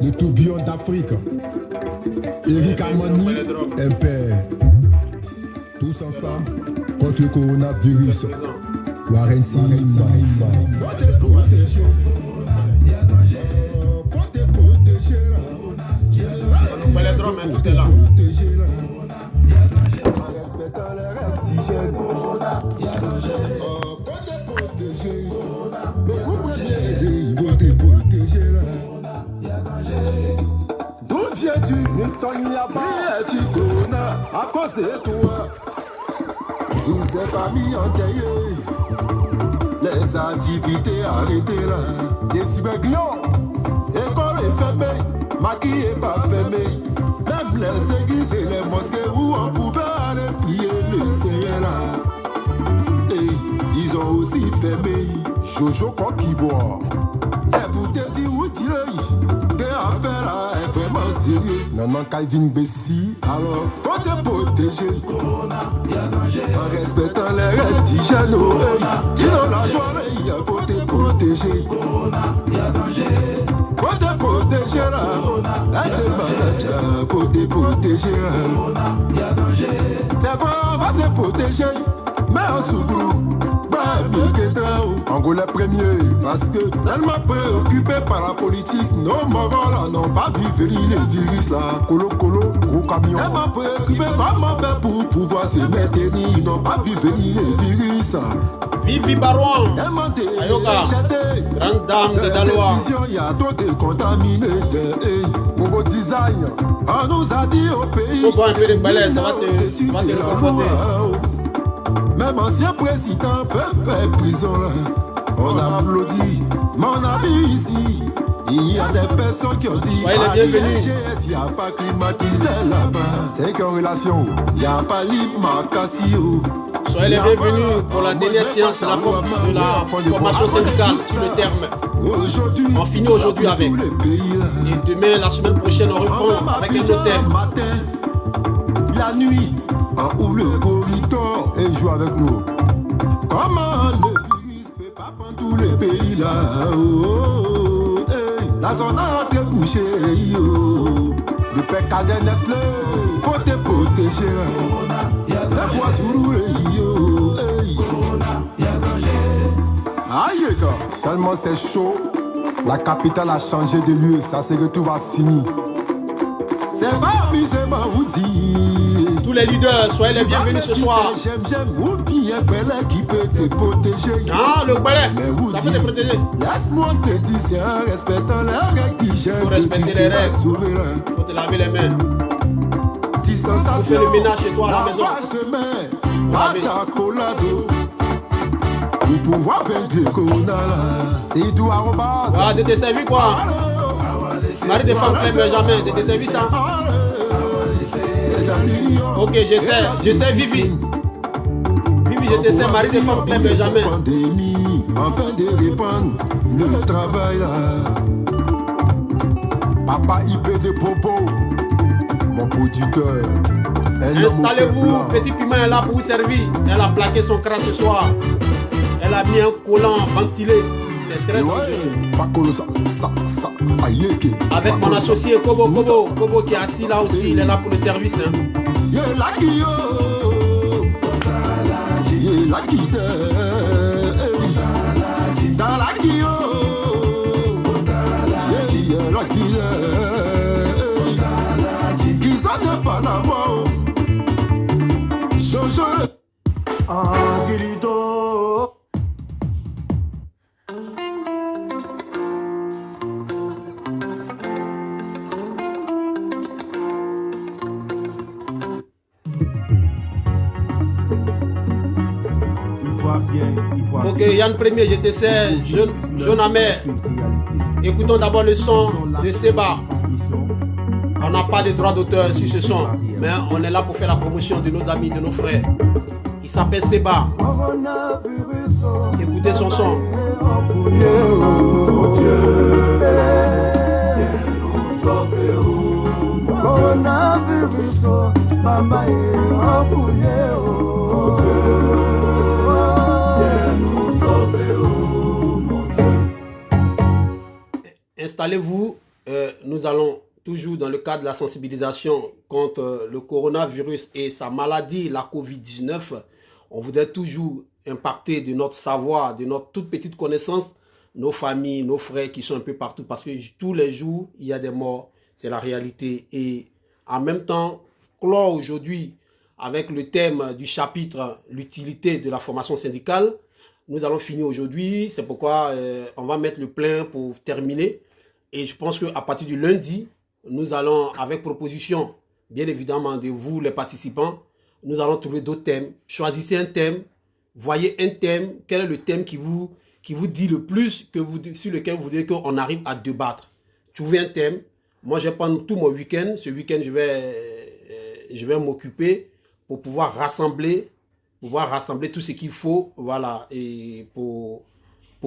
le tourbillon d'Afrique. Eric Amani, impère. Tous ensemble contre le coronavirus. Warren Simba. Faut te protéger. Faut te protéger. Faut te protéger. En respectant les règles d'hygiène. Faut te protéger. Mais comprenez, il faut te protéger là. D'où viens-tu? Milton Yaba, tu corona à cause de toi. Toutes ces familles endeuillées, les activités arrêtées là. Des cyberglions, école est fermée, maquille est pas fermée. Même les églises et les mosquées où on pouvait aller prier le Seigneur là. Et ils ont aussi fermé Jojo Coq Ivoire. C'est pour te dire où tu es. Affaire là est vraiment sérieux. Non, non, Calvin Bessie. Alors, faut te protéger. En respectant les règles d'hygiène. Dis-nous la journée, il faut te protéger. Faut te protéger là. Être malade, faut te protéger. C'est vrai, on va se protéger. Mais en sous-groupe. Angolais premier, parce que tellement préoccupé par la politique, nos moraux là n'ont pas vu venir les virus là. Colo, gros camion. Tellement préoccupé comment faire pour pouvoir se maintenir, ils n'ont pas vu venir les virus. Vivi Barouan, Ayoka, grande dame de Daloa. Il y a d'autres contaminés. Pour votre design, on nous a dit au pays. Faut boire un peu de balai, ça va te réconforter. Même ancien président peut faire prison là. On applaudit, mais on a vu ici. Il y a des personnes qui ont dit soyez les bienvenus. Il n'y a pas climatisé là-bas. C'est qu'en relation, il n'y a pas l'Imacassio. Soyez les bienvenus pour la dernière séance de la formation syndicale sur le terme. On finit aujourd'hui avec. Et demain, la semaine prochaine, on reprend avec un hôtel. La nuit, on ouvre le corridor et joue avec nous. Comment le virus peut pas prendre tous les pays là? La zone a été bouchée. Le père Cadet Nestlé, faut te protéger. Des fois sur aïe, tellement c'est chaud, la capitale a changé de lieu. Ça se retrouve à Sini. C'est pas amusement vous dire. Tous les leaders, soyez les bienvenus ce soir. J'aime ou bien Belé qui peut te protéger. Ah, le Belé, ça peut te protéger. Laisse-moi te dire, c'est en respectant les règles d'hygiène. Il faut respecter les règles. Il faut te laver les mains. Il faut faire le ménage chez toi à la maison. Pour pouvoir vaincre le corona, c'est d'où arrobas. Ah, de tes services quoi? Marie de femme Clem Benjamin, de tes services ça? Ok, je sais Vivi. Vivi, je te sais, Marie de femme Clem Benjamin. Enfin de répandre le travail là. Papa IP de Popo, mon producteur. Installez-vous, Petit Piment est là pour vous servir. Elle a plaqué son crâne ce soir. Elle a mis un collant ventilé. C'est très dangereux. Avec mon associé Kobo qui est assis là aussi, il est là pour le service. Ok, Yann Premier, je te sais, jeune amer. Écoutons d'abord le son de Seba. On n'a pas de droit d'auteur sur ce son, mais on est là pour faire la promotion de nos amis, de nos frères. Il s'appelle Seba. Écoutez son son. Installez-vous nous allons toujours dans le cadre de la sensibilisation contre le coronavirus et sa maladie, la COVID-19. On voudrait toujours impacter de notre savoir, de notre toute petite connaissance, nos familles, nos frères qui sont un peu partout, parce que tous les jours, il y a des morts, c'est la réalité. Et en même temps, clore aujourd'hui avec le thème du chapitre « L'utilité de la formation syndicale ». Nous allons finir aujourd'hui, c'est pourquoi on va mettre le plein pour terminer. Et je pense qu'à partir du lundi, nous allons, avec proposition, bien évidemment, de vous les participants, nous allons trouver d'autres thèmes. Choisissez un thème, voyez un thème, quel est le thème qui vous dit le plus, sur lequel vous voulez qu'on arrive à débattre. Trouvez un thème. Moi, je vais prendre tout mon week-end. Ce week-end, je vais m'occuper pour pouvoir rassembler tout ce qu'il faut, voilà, et pour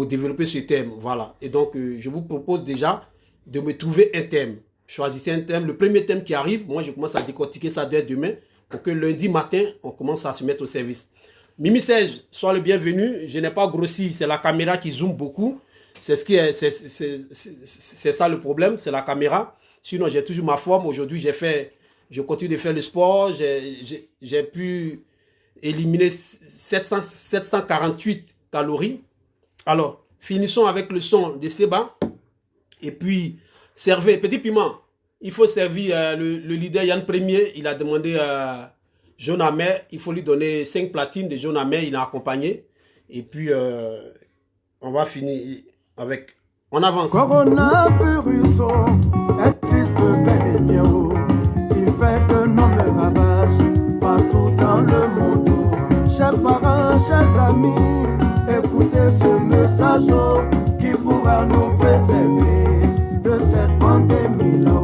développer ce thème, voilà. Et donc, je vous propose déjà de me trouver un thème. Choisissez un thème. Le premier thème qui arrive, moi, je commence à décortiquer ça dès demain pour que lundi matin, on commence à se mettre au service. Mimi Serge, sois le bienvenu. Je n'ai pas grossi, c'est la caméra qui zoome beaucoup. C'est ça le problème, c'est la caméra. Sinon, j'ai toujours ma forme. Aujourd'hui, je continue de faire le sport. J'ai pu éliminer 748 calories. Alors, finissons avec le son de Seba. Et puis, servez, petit piment. Il faut servir le leader Yann Premier. Il a demandé Jaune Amer. Il faut lui donner 5 platines de Jaune Amer. Il a accompagné. Et puis, on va finir avec... On avance. Coronavirus existe bel et bien. Il fait de nombreux ravages partout dans le monde. Chers parents, chers amis, écoutez ce message qui pourra nous préserver de cette pandémie-là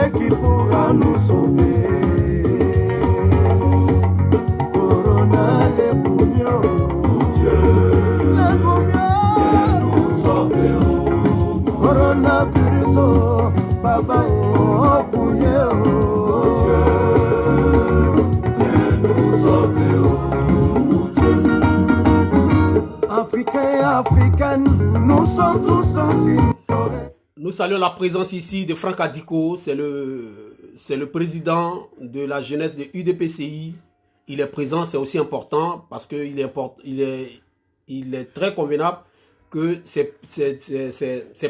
et qui pourra nous sauver. Corona, les bouillons, Dieu, les bouillons, nous sauver. Coronavirus, Baba, oh, bouillon, Dieu, nous sauver. Africains, africaines, nous sommes tous sensibles. Nous saluons la présence ici de Franck Adiko, c'est le président de la jeunesse de UDPCI. Il est présent, c'est aussi important parce qu'il est très convenable que ces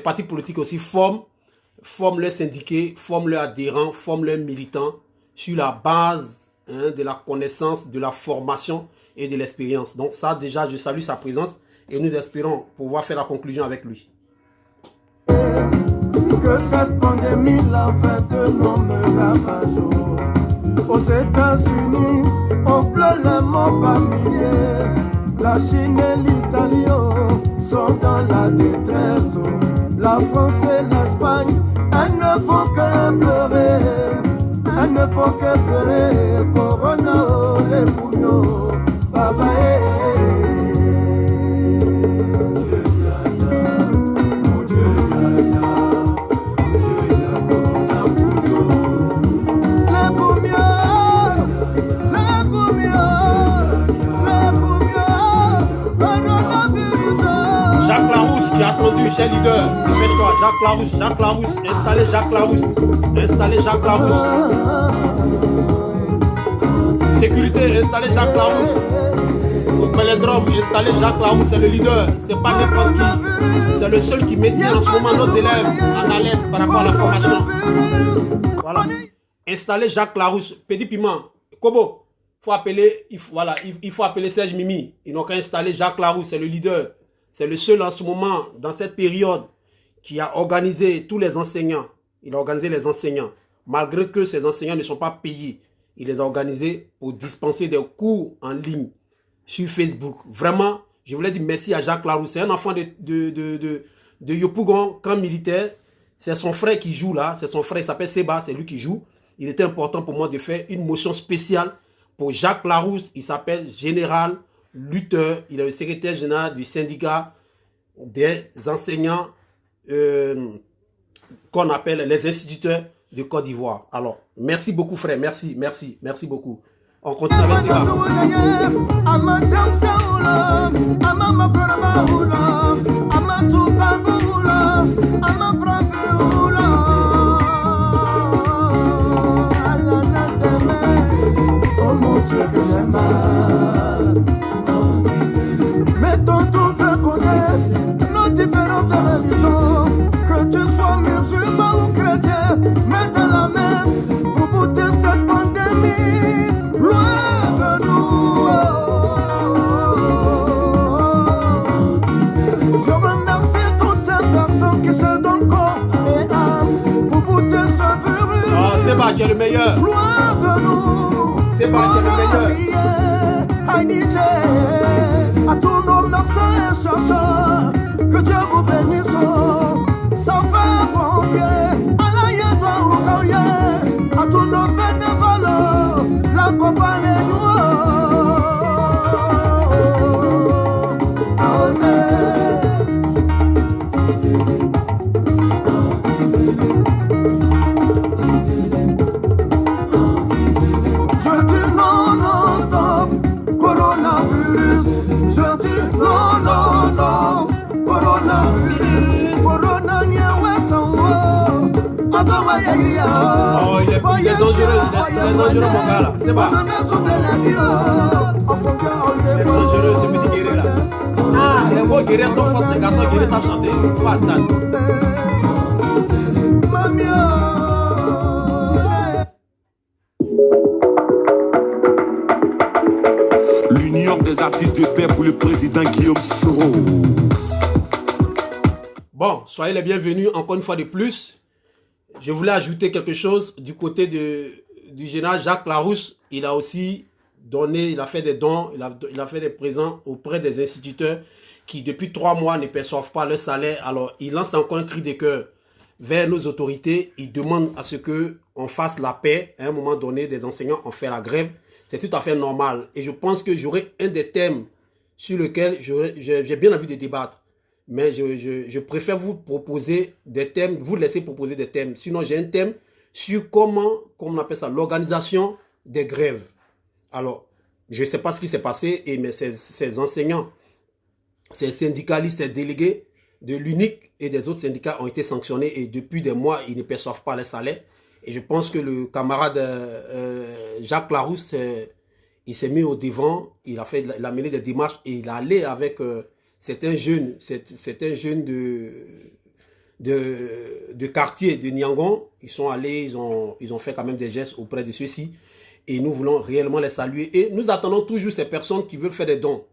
partis politiques aussi forment leurs syndiqués, forment leurs adhérents, forment leurs militants sur la base de la connaissance, de la formation et de l'expérience. Donc ça, déjà, je salue sa présence et nous espérons pouvoir faire la conclusion avec lui. Que cette pandémie l'a fait de nombreux ravages. Aux États-Unis, on pleure les morts par milliers. La Chine et l'Italie sont dans la détresse. La France et l'Espagne, elles ne font que pleurer. Elles ne font que pleurer. Corona, les bouillons, baba, Jacques Larousse qui a attendu chez leader. Dépêche-toi, Jacques Larousse, installez Jacques Larousse. Installez Jacques Larousse. Sécurité, installez Jacques Larousse. Au Pélodrome, installez Jacques Larousse, c'est le leader. C'est pas n'importe qui. C'est le seul qui maintient en ce moment nos élèves en haleine par rapport à la formation. Voilà. Installez Jacques Larousse. Petit Piment, Kobo. Il faut appeler Serge Mimi. Ils n'ont qu'à installer Jacques Larousse, c'est le leader. C'est le seul en ce moment, dans cette période, qui a organisé tous les enseignants. Il a organisé les enseignants. Malgré que ces enseignants ne sont pas payés, il les a organisés pour dispenser des cours en ligne sur Facebook. Vraiment, je voulais dire merci à Jacques Larousse. C'est un enfant de Yopougon, camp militaire. C'est son frère qui joue là. C'est son frère, il s'appelle Seba, c'est lui qui joue. Il était important pour moi de faire une motion spéciale pour Jacques Larousse. Il s'appelle Général Lutteur. Il est le secrétaire général du syndicat des enseignants qu'on appelle les instituteurs de Côte d'Ivoire. Alors, merci beaucoup frère, merci beaucoup. On continue avec Seba. à ma bravura. À la demain, oh mon Dieu que j'aime. Mais ton tour fait connaître nos différentes religions. Que tu sois musulman ou chrétien, mets dans la main pour bouter cette pandémie. Loin de nous. Je remercie toutes ces personnes qui se donnent corps et âme pour bouter ce virus. Ah, c'est pas qui est le meilleur. Loin de nous. C'est pas qui est le meilleur. À tous nos médecins et chercheurs, que Dieu vous bénisse. Ça fait bon bien. À la yéva ou kaouye, à tous nos bénévoles, la compagnie je dis non, non, stop, coronavirus. Je dis non, non, non, coronavirus. Corona n'y sanwo. Oh, il est dangereux, il est dangereux mon gars là, c'est pas. Il est dangereux ce petit guerrier là. Ah, les mots guerriers sont forts, les garçons guerriers savent chanter, c'est pas attendre. L'union des artistes de paix pour le président Guillaume Soro. Bon, soyez les bienvenus encore une fois de plus. Je voulais ajouter quelque chose du côté du général Jacques Larousse. Il a aussi donné, il a fait des dons, il a fait des présents auprès des instituteurs qui depuis 3 mois ne perçoivent pas leur salaire. Alors, il lance encore un cri de cœur vers nos autorités. Il demande à ce qu'on fasse la paix. À un moment donné, des enseignants ont fait la grève. C'est tout à fait normal. Et je pense que j'aurai un des thèmes sur lequel j'ai bien envie de débattre. Mais je préfère vous proposer des thèmes, vous laisser proposer des thèmes. Sinon, j'ai un thème sur comment on appelle ça, l'organisation des grèves. Alors, je ne sais pas ce qui s'est passé, mais ces enseignants, ces syndicalistes, ces délégués de l'UNIC et des autres syndicats ont été sanctionnés et depuis des mois, ils ne perçoivent pas les salaires. Et je pense que le camarade Jacques Larousse, il s'est mis au devant, il a mené des démarches et il est allé avec certains jeunes de quartier de Niangon. Ils sont allés, ils ont fait quand même des gestes auprès de ceux-ci. Et nous voulons réellement les saluer. Et nous attendons toujours ces personnes qui veulent faire des dons.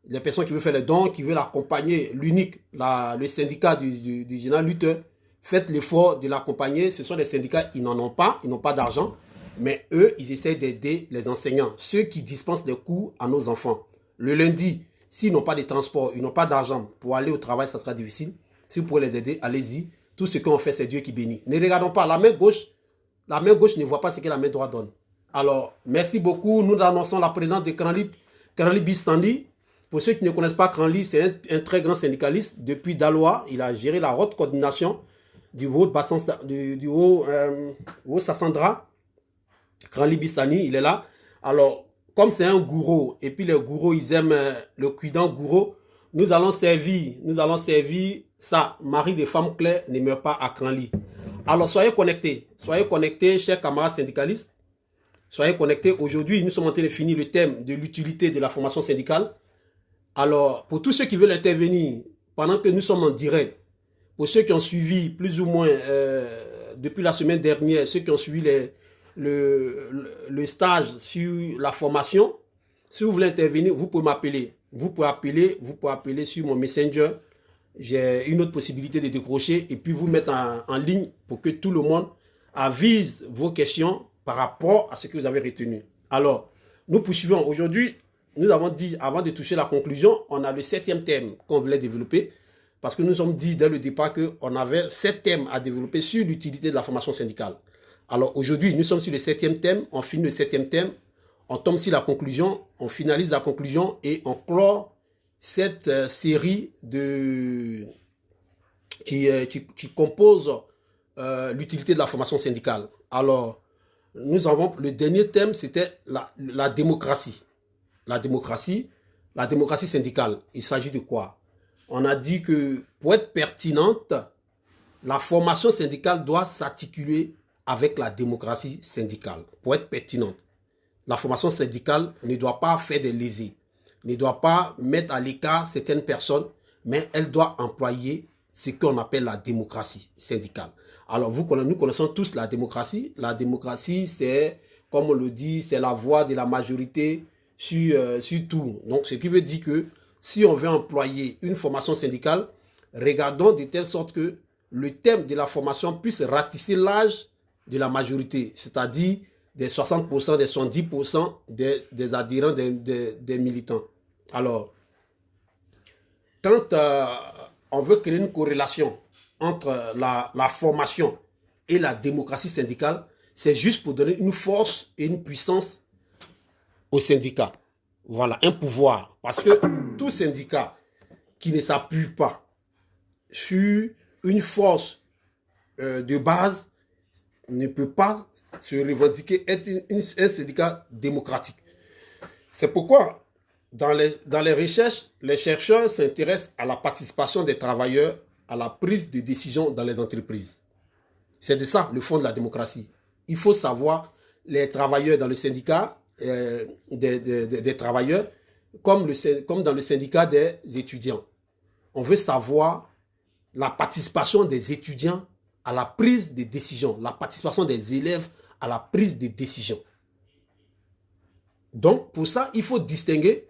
Les personnes qui veulent faire des dons, qui veulent accompagner l'UNIC, le syndicat du général lutteur. Faites l'effort de l'accompagner. Ce sont des syndicats, ils n'en ont pas, ils n'ont pas d'argent. Mais eux, ils essaient d'aider les enseignants, ceux qui dispensent des cours à nos enfants. Le lundi, s'ils n'ont pas de transport, ils n'ont pas d'argent pour aller au travail, ça sera difficile. Si vous pouvez les aider, allez-y. Tout ce qu'on fait, c'est Dieu qui bénit. Ne regardons pas la main gauche ne voit pas ce que la main droite donne. Alors, merci beaucoup. Nous annonçons la présence de Kranli Bistandi. Pour ceux qui ne connaissent pas Kranli, c'est un très grand syndicaliste. Depuis Daloa, il a géré la haute coordination du Haut-Sassandra. Kranli Bistandi, il est là. Alors, comme c'est un gourou, et puis les gourous, ils aiment le cuidant gourou, nous allons servir ça. Marie des femmes claires ne meurt pas à Kranli. Alors, soyez connectés, chers camarades syndicalistes. Soyez connectés. Aujourd'hui, nous sommes en train de finir le thème de l'utilité de la formation syndicale. Alors, pour tous ceux qui veulent intervenir, pendant que nous sommes en direct, pour ceux qui ont suivi plus ou moins depuis la semaine dernière, ceux qui ont suivi le stage sur la formation, si vous voulez intervenir, vous pouvez m'appeler. Vous pouvez appeler sur mon Messenger. J'ai une autre possibilité de décrocher et puis vous mettre en ligne pour que tout le monde avise vos questions par rapport à ce que vous avez retenu. Alors, nous poursuivons. Aujourd'hui, nous avons dit, avant de toucher la conclusion, on a le 7e thème qu'on voulait développer parce que nous sommes dit dès le départ qu'on avait 7 thèmes à développer sur l'utilité de la formation syndicale. Alors aujourd'hui, nous sommes sur le 7e thème, on finit le 7e thème, on tombe sur la conclusion, on finalise la conclusion et on clore cette série qui compose l'utilité de la formation syndicale. Alors, nous avons le dernier thème, c'était la démocratie. La démocratie syndicale. Il s'agit de quoi? On a dit que pour être pertinente, la formation syndicale doit s'articuler avec la démocratie syndicale pour être pertinente. La formation syndicale ne doit pas faire des lésés, ne doit pas mettre à l'écart certaines personnes, mais elle doit employer ce qu'on appelle la démocratie syndicale. Alors, nous connaissons tous la démocratie. La démocratie, c'est, comme on le dit, c'est la voix de la majorité sur tout. Donc, ce qui veut dire que si on veut employer une formation syndicale, regardons de telle sorte que le thème de la formation puisse ratisser l'âge de la majorité, c'est-à-dire des 60%, des 70% des adhérents, des militants. Alors, quand on veut créer une corrélation entre la formation et la démocratie syndicale, c'est juste pour donner une force et une puissance aux syndicats. Voilà, un pouvoir. Parce que tout syndicat qui ne s'appuie pas sur une force de base ne peut pas se revendiquer être un syndicat démocratique. C'est pourquoi, dans les recherches, les chercheurs s'intéressent à la participation des travailleurs à la prise de décision dans les entreprises. C'est de ça le fond de la démocratie. Il faut savoir les travailleurs dans le syndicat des travailleurs comme dans le syndicat des étudiants. On veut savoir la participation des étudiants à la prise de décision, la participation des élèves à la prise de décision. Donc, pour ça, il faut distinguer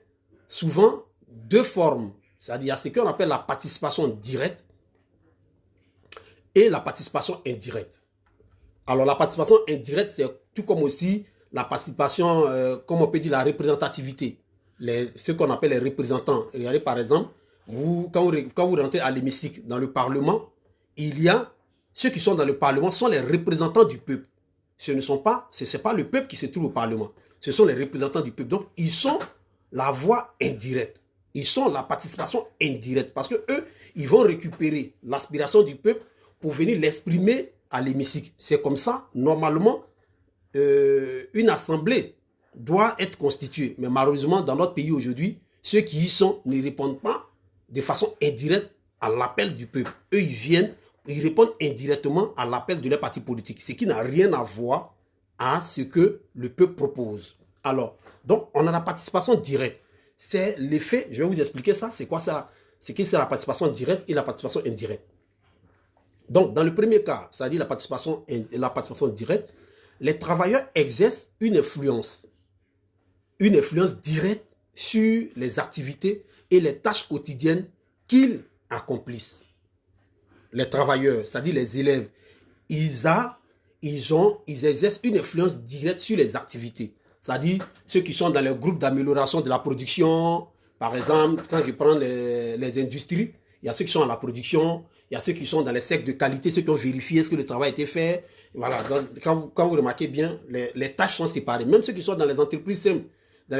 souvent deux formes. C'est-à-dire ce qu'on appelle la participation directe et la participation indirecte. Alors, la participation indirecte, c'est tout comme aussi la participation, comme on peut dire, la représentativité. Ce qu'on appelle les représentants. Regardez, par exemple, quand vous rentrez à l'hémicycle, dans le Parlement, il y a ceux qui sont dans le Parlement sont les représentants du peuple. Ce n'est pas le peuple qui se trouve au Parlement. Ce sont les représentants du peuple. Donc, ils sont la voix indirecte. Ils sont la participation indirecte. Parce que eux, ils vont récupérer l'aspiration du peuple pour venir l'exprimer à l'hémicycle. C'est comme ça, normalement, une assemblée doit être constituée. Mais malheureusement, dans notre pays aujourd'hui, ceux qui y sont ne répondent pas de façon indirecte à l'appel du peuple. Eux, ils répondent indirectement à l'appel de leur parti politique, ce qui n'a rien à voir à ce que le peuple propose. Alors, donc, on a la participation directe. C'est l'effet, je vais vous expliquer ça, c'est quoi ça? C'est la participation directe et la participation indirecte. Donc, dans le premier cas, c'est-à-dire la participation directe, les travailleurs exercent une influence directe sur les activités et les tâches quotidiennes qu'ils accomplissent. Les travailleurs, c'est-à-dire les élèves, ils exercent une influence directe sur les activités. C'est-à-dire ceux qui sont dans les groupes d'amélioration de la production. Par exemple, quand je prends les industries, il y a ceux qui sont dans la production, il y a ceux qui sont dans les cercles de qualité, ceux qui ont vérifié est-ce que le travail a été fait. Voilà, quand vous remarquez bien, les tâches sont séparées. Même ceux qui sont dans les entreprises simples, dans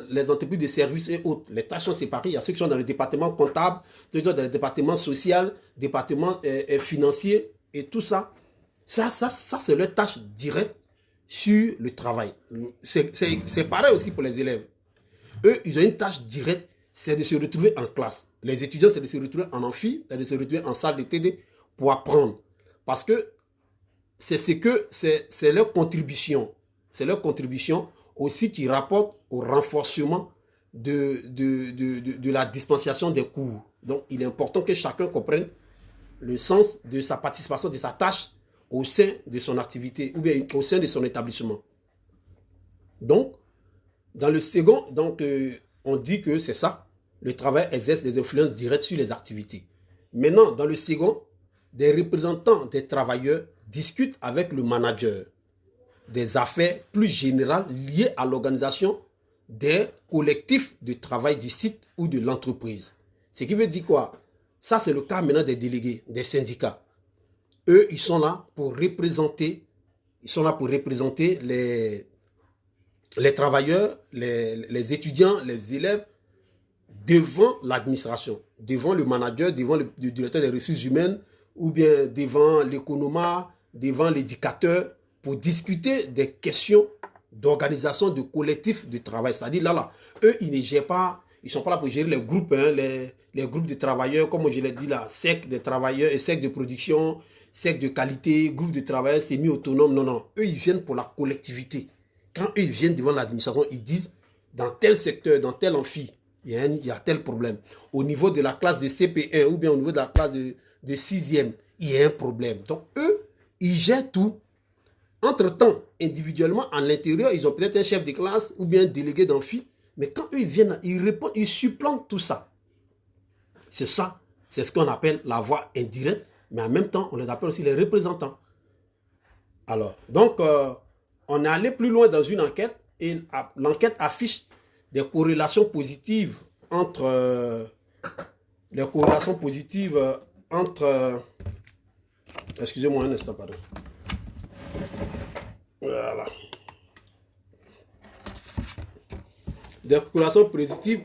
les entreprises de services et autres, les tâches sont séparées. Il y a ceux qui sont dans le département comptable, ceux qui sont dans le département social, département financier et tout ça. Ça c'est leur tâche directe sur le travail. C'est pareil aussi pour les élèves. Eux, ils ont une tâche directe, c'est de se retrouver en classe. Les étudiants, c'est de se retrouver en amphi, c'est de se retrouver en salle de TD pour apprendre. Parce que c'est leur contribution. C'est leur contribution aussi qui rapporte au renforcement de la dispensation des cours. Donc, il est important que chacun comprenne le sens de sa participation, de sa tâche au sein de son activité ou bien au sein de son établissement. Donc, dans le second, on dit que c'est ça. Le travail exerce des influences directes sur les activités. Maintenant, dans le second, des représentants des travailleurs discutent avec le manager des affaires plus générales liées à l'organisation des collectifs de travail du site ou de l'entreprise. Ce qui veut dire quoi? Ça, c'est le cas maintenant des délégués, des syndicats. Eux, ils sont là pour représenter, les travailleurs, les étudiants, les élèves devant l'administration, devant le manager, devant le directeur des ressources humaines ou bien devant l'économa, devant l'éducateur pour discuter des questions d'organisation de collectifs de travail. C'est-à-dire là, eux, ils ne gèrent pas, ils ne sont pas là pour gérer les groupes, les groupes de travailleurs, comme je l'ai dit là, cercle de travailleurs et cercle de production, cercle de qualité, groupe de travail, semi-autonome. Non, non. Eux, ils viennent pour la collectivité. Quand eux, ils viennent devant l'administration, ils disent, dans tel secteur, dans tel amphi, il y a tel problème. Au niveau de la classe de CP1 ou bien au niveau de la classe de 6e, il y a un problème. Donc, eux, ils gèrent tout. Entre-temps, individuellement, à l'intérieur, ils ont peut-être un chef de classe ou bien un délégué d'amphi. Mais quand eux, ils viennent, ils répondent, ils supplantent tout ça. C'est ça, c'est ce qu'on appelle la voix indirecte. Mais en même temps, on les appelle aussi les représentants. Alors, donc, on est allé plus loin dans une enquête et l'enquête affiche des corrélations positives entre excusez-moi un instant, pardon. Voilà. Des corrélations positives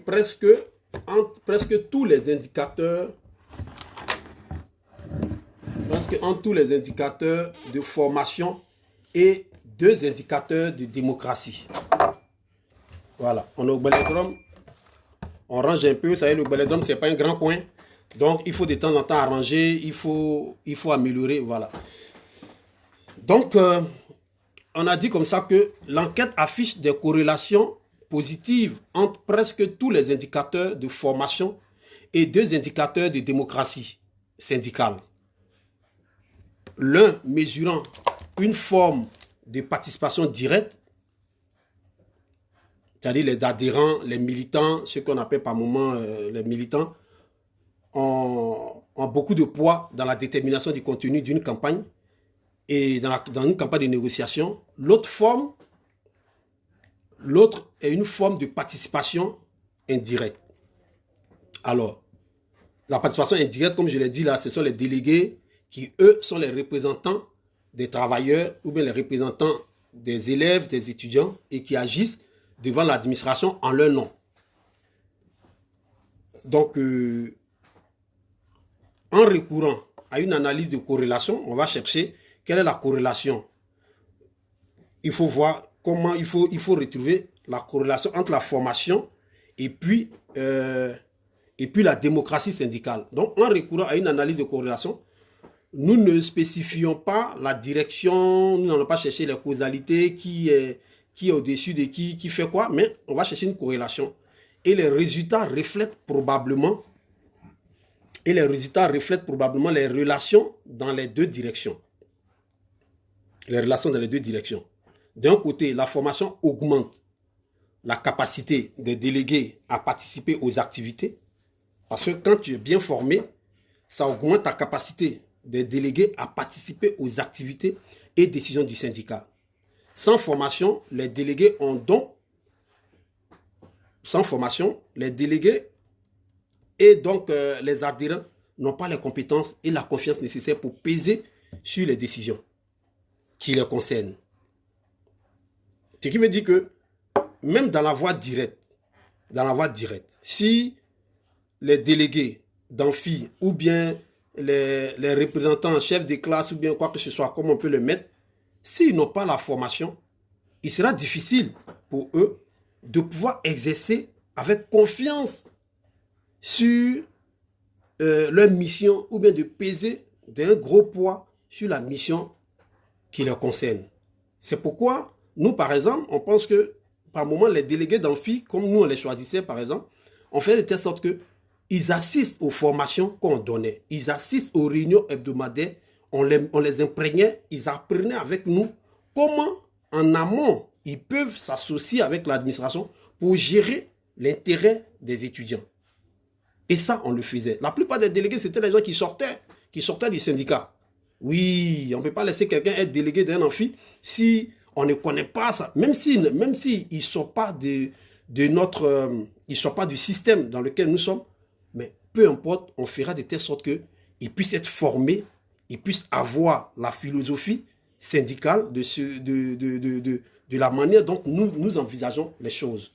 entre presque tous les indicateurs. Entre tous les indicateurs de formation et 2 indicateurs de démocratie. Voilà, on est au Bélodrome, on range un peu, ça y est, le Bélodrome, c'est pas un grand coin, donc il faut de temps en temps arranger, il faut améliorer, voilà. Donc, on a dit comme ça que l'enquête affiche des corrélations positives entre presque tous les indicateurs de formation et 2 indicateurs de démocratie syndicale. L'un mesurant une forme de participation directe, c'est-à-dire les adhérents, les militants, ce qu'on appelle par moment les militants, ont beaucoup de poids dans la détermination du contenu d'une campagne et dans une campagne de négociation. L'autre est une forme de participation indirecte. Alors, la participation indirecte, comme je l'ai dit là, ce sont les délégués qui, eux, sont les représentants des travailleurs ou bien les représentants des élèves, des étudiants et qui agissent devant l'administration en leur nom. Donc, en recourant à une analyse de corrélation, on va chercher quelle est la corrélation. Il faut voir comment il faut retrouver la corrélation entre la formation et puis la démocratie syndicale. Donc, en recourant à une analyse de corrélation, nous ne spécifions pas la direction, nous n'allons pas chercher les causalités, qui est au-dessus de qui fait quoi, mais on va chercher une corrélation. Et les résultats reflètent probablement les relations dans les 2 directions. Les relations dans les 2 directions. D'un côté, la formation augmente la capacité des délégués à participer aux activités, parce que quand tu es bien formé, ça augmente ta capacité des délégués à participer aux activités et décisions du syndicat. Sans formation, les délégués et donc les adhérents n'ont pas les compétences et la confiance nécessaires pour peser sur les décisions qui les concernent. Ce qui veut dire que même dans la voie directe, si les délégués d'amphi ou bien les représentants, chefs de classe ou bien quoi que ce soit, comme on peut le mettre, s'ils n'ont pas la formation, il sera difficile pour eux de pouvoir exercer avec confiance sur leur mission ou bien de peser d'un gros poids sur la mission qui leur concerne. C'est pourquoi nous, par exemple, on pense que par moment, les délégués d'amphi, comme nous on les choisissait par exemple, on fait de telle sorte que ils assistent aux formations qu'on donnait. Ils assistent aux réunions hebdomadaires. On les imprégnait. Ils apprenaient avec nous comment, en amont, ils peuvent s'associer avec l'administration pour gérer l'intérêt des étudiants. Et ça, on le faisait. La plupart des délégués, c'était les gens qui sortaient du syndicat. Oui, on ne peut pas laisser quelqu'un être délégué d'un amphi si on ne connaît pas ça. Même si il ne sort pas il sort pas du système dans lequel nous sommes. Mais peu importe, on fera de telle sorte qu'ils puissent être formés, ils puissent avoir la philosophie syndicale de la manière dont nous envisageons les choses.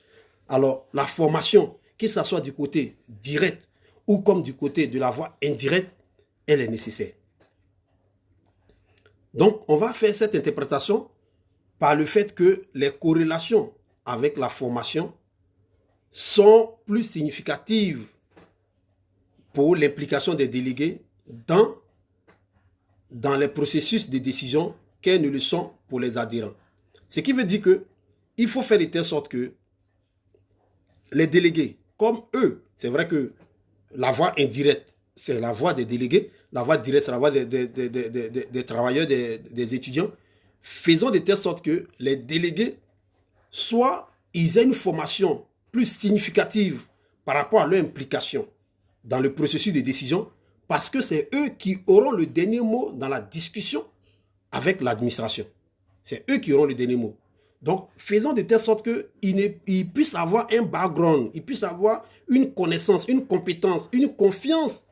Alors, la formation, que ce soit du côté direct ou comme du côté de la voie indirecte, elle est nécessaire. Donc, on va faire cette interprétation par le fait que les corrélations avec la formation sont plus significatives pour l'implication des délégués dans dans les processus de décision qu'elles ne le sont pour les adhérents. Ce qui veut dire que il faut faire de telle sorte que les délégués, comme eux, c'est vrai que la voie indirecte, c'est la voie des délégués, la voie directe, c'est la voie des travailleurs, des étudiants. Faisons de telle sorte que les délégués, soit ils aient une formation plus significative par rapport à leur implication dans le processus de décision, parce que c'est eux qui auront le dernier mot dans la discussion avec l'administration. C'est eux qui auront le dernier mot. Donc, faisons de telle sorte qu'ils puissent avoir un background, ils puissent avoir une connaissance, une compétence, une confiance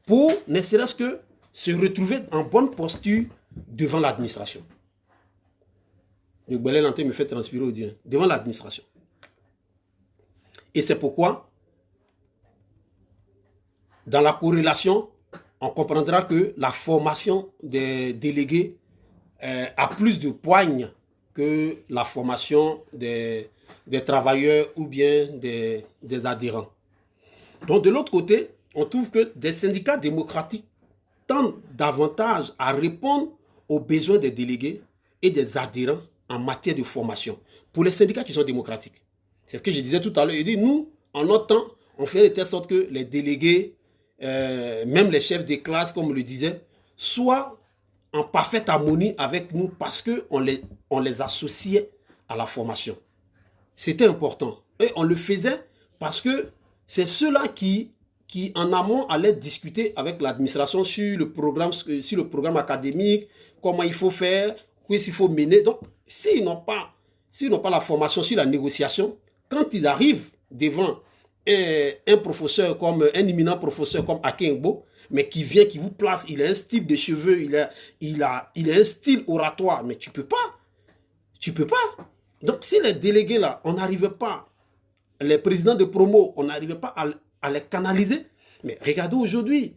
pour, ne serait-ce que, se retrouver en bonne posture devant l'administration. Le Belé Lanté me fait transpirer au Dieu, devant l'administration. Et c'est pourquoi, dans la corrélation, on comprendra que la formation des délégués a plus de poigne que la formation des travailleurs ou bien des adhérents. Donc de l'autre côté, on trouve que des syndicats démocratiques tendent davantage à répondre aux besoins des délégués et des adhérents en matière de formation. Pour les syndicats qui sont démocratiques. C'est ce que je disais tout à l'heure. Il dit, nous, en notre temps, on fait de telle sorte que les délégués, même les chefs de classe, comme on le disait, soient en parfaite harmonie avec nous parce qu'on les associait à la formation. C'était important. Et on le faisait parce que c'est ceux-là qui en amont allaient discuter avec l'administration sur le programme académique, comment il faut faire, qu'est-ce qu'il faut mener. Donc, s'ils n'ont pas la formation sur la négociation, quand ils arrivent devant un professeur comme un éminent professeur comme Akengbo, mais qui vient, qui vous place, il a un style de cheveux, il a un style oratoire, mais tu peux pas. Donc si les délégués là, on n'arrivait pas, les présidents de promo, on n'arrivait pas à les canaliser, mais regardez aujourd'hui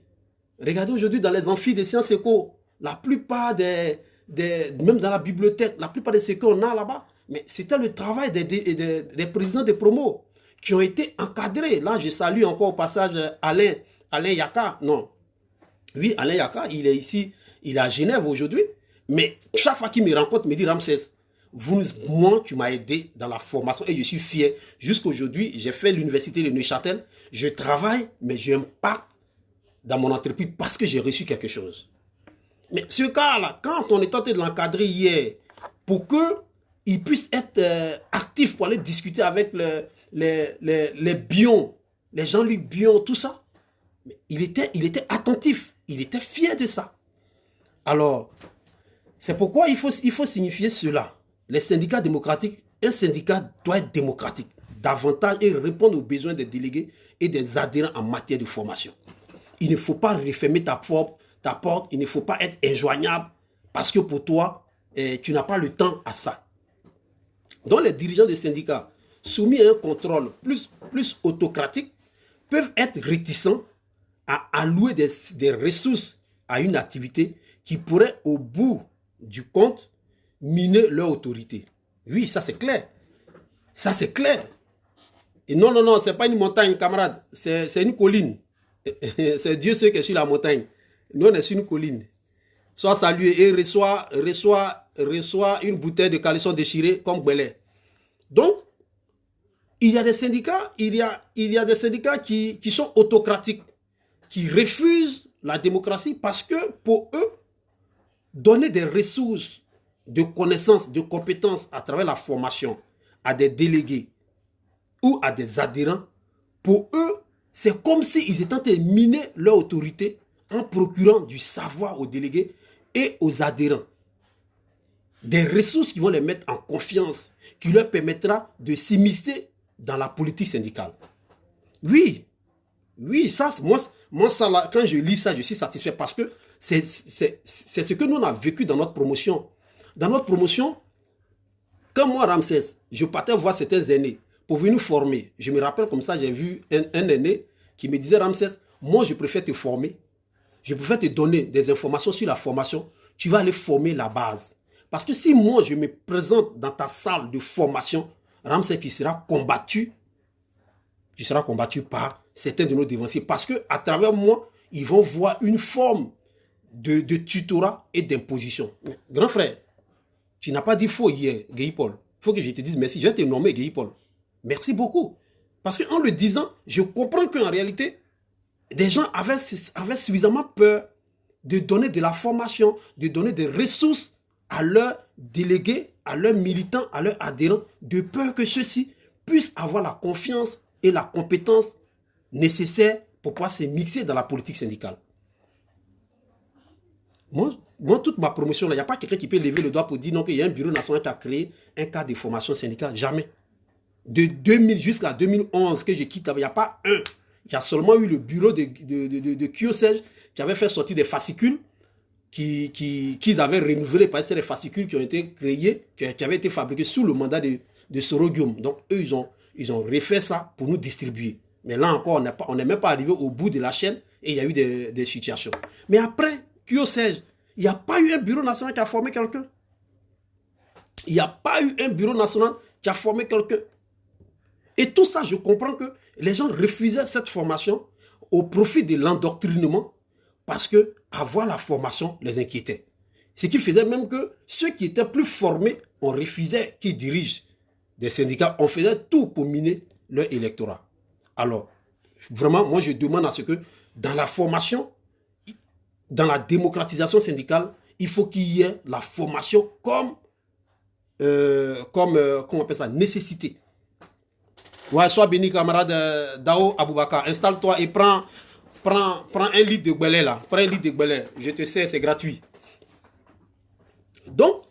dans les amphis des sciences éco, la plupart même dans la bibliothèque, la plupart de ce qu'on a là-bas, mais c'était le travail des présidents de promo qui ont été encadrés. Là, je salue encore au passage Alain Yaka. Non. Oui, Alain Yaka, il est ici, il est à Genève aujourd'hui. Mais chaque fois qu'il me rencontre, il me dit, Ramsès, moi, tu m'as aidé dans la formation et je suis fier. Jusqu'aujourd'hui, j'ai fait l'université de Neuchâtel. Je travaille, mais j'impacte dans mon entreprise parce que j'ai reçu quelque chose. Mais ce cas-là, quand on est tenté de l'encadrer hier, pour qu'il puisse être actif pour aller discuter avec les Bion, les Jean-Luc Bion, tout ça, il était attentif, il était fier de ça. Alors, c'est pourquoi il faut signifier cela. Les syndicats démocratiques, un syndicat doit être démocratique, davantage et répondre aux besoins des délégués et des adhérents en matière de formation. Il ne faut pas refermer ta porte, il ne faut pas être injoignable parce que pour toi, tu n'as pas le temps à ça. Donc les dirigeants des syndicats soumis à un contrôle plus autocratique peuvent être réticents à allouer des ressources à une activité qui pourrait au bout du compte miner leur autorité. Oui, ça c'est clair. Ça c'est clair. Et non, c'est pas une montagne, camarade. C'est une colline. C'est Dieu seul qui est sur la montagne. Nous, on est sur une colline. Sois salué et reçoit une bouteille de caleçon déchirée comme Belé. Donc, il y a des syndicats, il y a des syndicats qui sont autocratiques, qui refusent la démocratie parce que pour eux, donner des ressources de connaissances, de compétences à travers la formation à des délégués ou à des adhérents, pour eux, c'est comme s'ils étaient en train de miner leur autorité en procurant du savoir aux délégués et aux adhérents. Des ressources qui vont les mettre en confiance, qui leur permettra de s'immiscer dans la politique syndicale. Oui, ça, moi ça, là, quand je lis ça, je suis satisfait parce que c'est ce que nous on a vécu dans notre promotion. Dans notre promotion, quand moi, Ramsès, je partais voir certains aînés pour venir nous former. Je me rappelle comme ça, j'ai vu un aîné qui me disait, Ramsès, moi je préfère te former. Je préfère te donner des informations sur la formation. Tu vas aller former la base. Parce que si moi je me présente dans ta salle de formation, Ramsès qui sera combattu, tu seras combattu par certains de nos dévanciers. Parce que à travers moi, ils vont voir une forme de tutorat et d'imposition. Grand frère, tu n'as pas dit faux hier, Guy Paul. Il faut que je te dise merci. Je vais te nommer Guy Paul. Merci beaucoup. Parce qu'en le disant, je comprends qu'en réalité, des gens avaient suffisamment peur de donner de la formation, de donner des ressources à leurs délégués, à leurs militants, à leurs adhérents, de peur que ceux-ci puissent avoir la confiance et la compétence nécessaires pour pouvoir se mixer dans la politique syndicale. Moi, toute ma promotion, il n'y a pas quelqu'un qui peut lever le doigt pour dire non qu'il y a un bureau national qui a créé un cadre de formation syndicale. Jamais. De 2000 jusqu'à 2011 que je quitte, il n'y a pas un. Il y a seulement eu le bureau de Kiosège qui avait fait sortir des fascicules qu'ils avaient renouvelés parce que c'est des fascicules qui ont été créés, qui avaient été fabriqués sous le mandat de Sorogium. Donc eux, ils ont refait ça pour nous distribuer. Mais là encore, on n'est même pas arrivé au bout de la chaîne et il y a eu des situations. Mais après, Kiosège, il n'y a pas eu un bureau national qui a formé quelqu'un. Il n'y a pas eu un bureau national qui a formé quelqu'un. Et tout ça, je comprends que les gens refusaient cette formation au profit de l'endoctrinement parce que avoir la formation les inquiétait. Ce qui faisait même que ceux qui étaient plus formés, on refusait qu'ils dirigent des syndicats. On faisait tout pour miner leur électorat. Alors, vraiment, moi je demande à ce que dans la formation, dans la démocratisation syndicale, il faut qu'il y ait la formation comme comment on appelle ça, nécessité. Ouais, sois béni, camarade Dao Aboubakar. Installe-toi et prends un litre de gbelé là. Prends un litre de gbelé. Je te sais, c'est gratuit. Donc,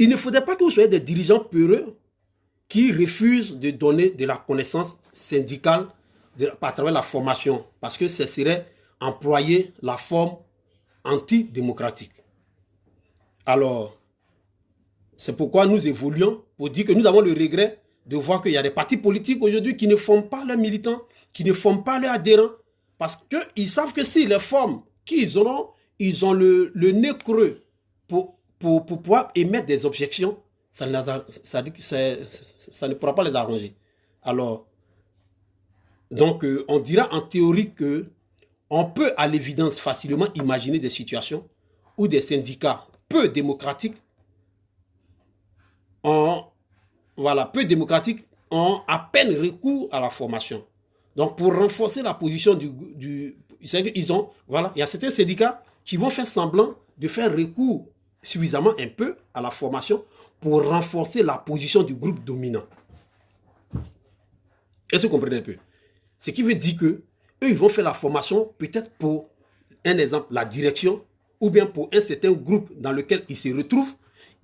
il ne faudrait pas que vous soyez des dirigeants peureux qui refusent de donner de la connaissance syndicale à travers la formation. Parce que ce serait employer la forme antidémocratique. Alors, c'est pourquoi nous évoluons pour dire que nous avons le regret de voir qu'il y a des partis politiques aujourd'hui qui ne forment pas leurs militants, qui ne forment pas leurs adhérents, parce qu'ils savent que s'ils les forment, ils ont le nez creux pour pouvoir émettre des objections, ça ne pourra pas les arranger. Alors, donc, on dira en théorie que on peut à l'évidence facilement imaginer des situations où des syndicats peu démocratiques ont à peine recours à la formation. Donc, pour renforcer la position il y a certains syndicats qui vont faire semblant de faire recours suffisamment un peu à la formation pour renforcer la position du groupe dominant. Est-ce que vous comprenez un peu? Ce qui veut dire que eux, ils vont faire la formation peut-être pour, un exemple, la direction, ou bien pour un certain groupe dans lequel ils se retrouvent.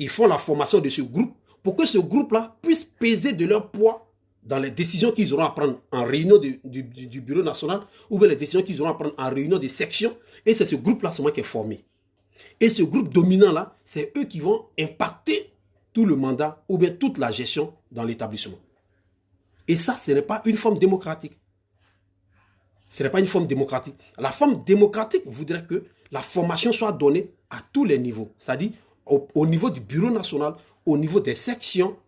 Ils font la formation de ce groupe pour que ce groupe-là puisse peser de leur poids dans les décisions qu'ils auront à prendre en réunion du bureau national ou bien les décisions qu'ils auront à prendre en réunion des sections. Et c'est ce groupe-là seulement qui est formé. Et ce groupe dominant-là, c'est eux qui vont impacter tout le mandat ou bien toute la gestion dans l'établissement. Et ça, ce n'est pas une forme démocratique. Ce n'est pas une forme démocratique. La forme démocratique voudrait que la formation soit donnée à tous les niveaux. C'est-à-dire au niveau du bureau national, au niveau des sections,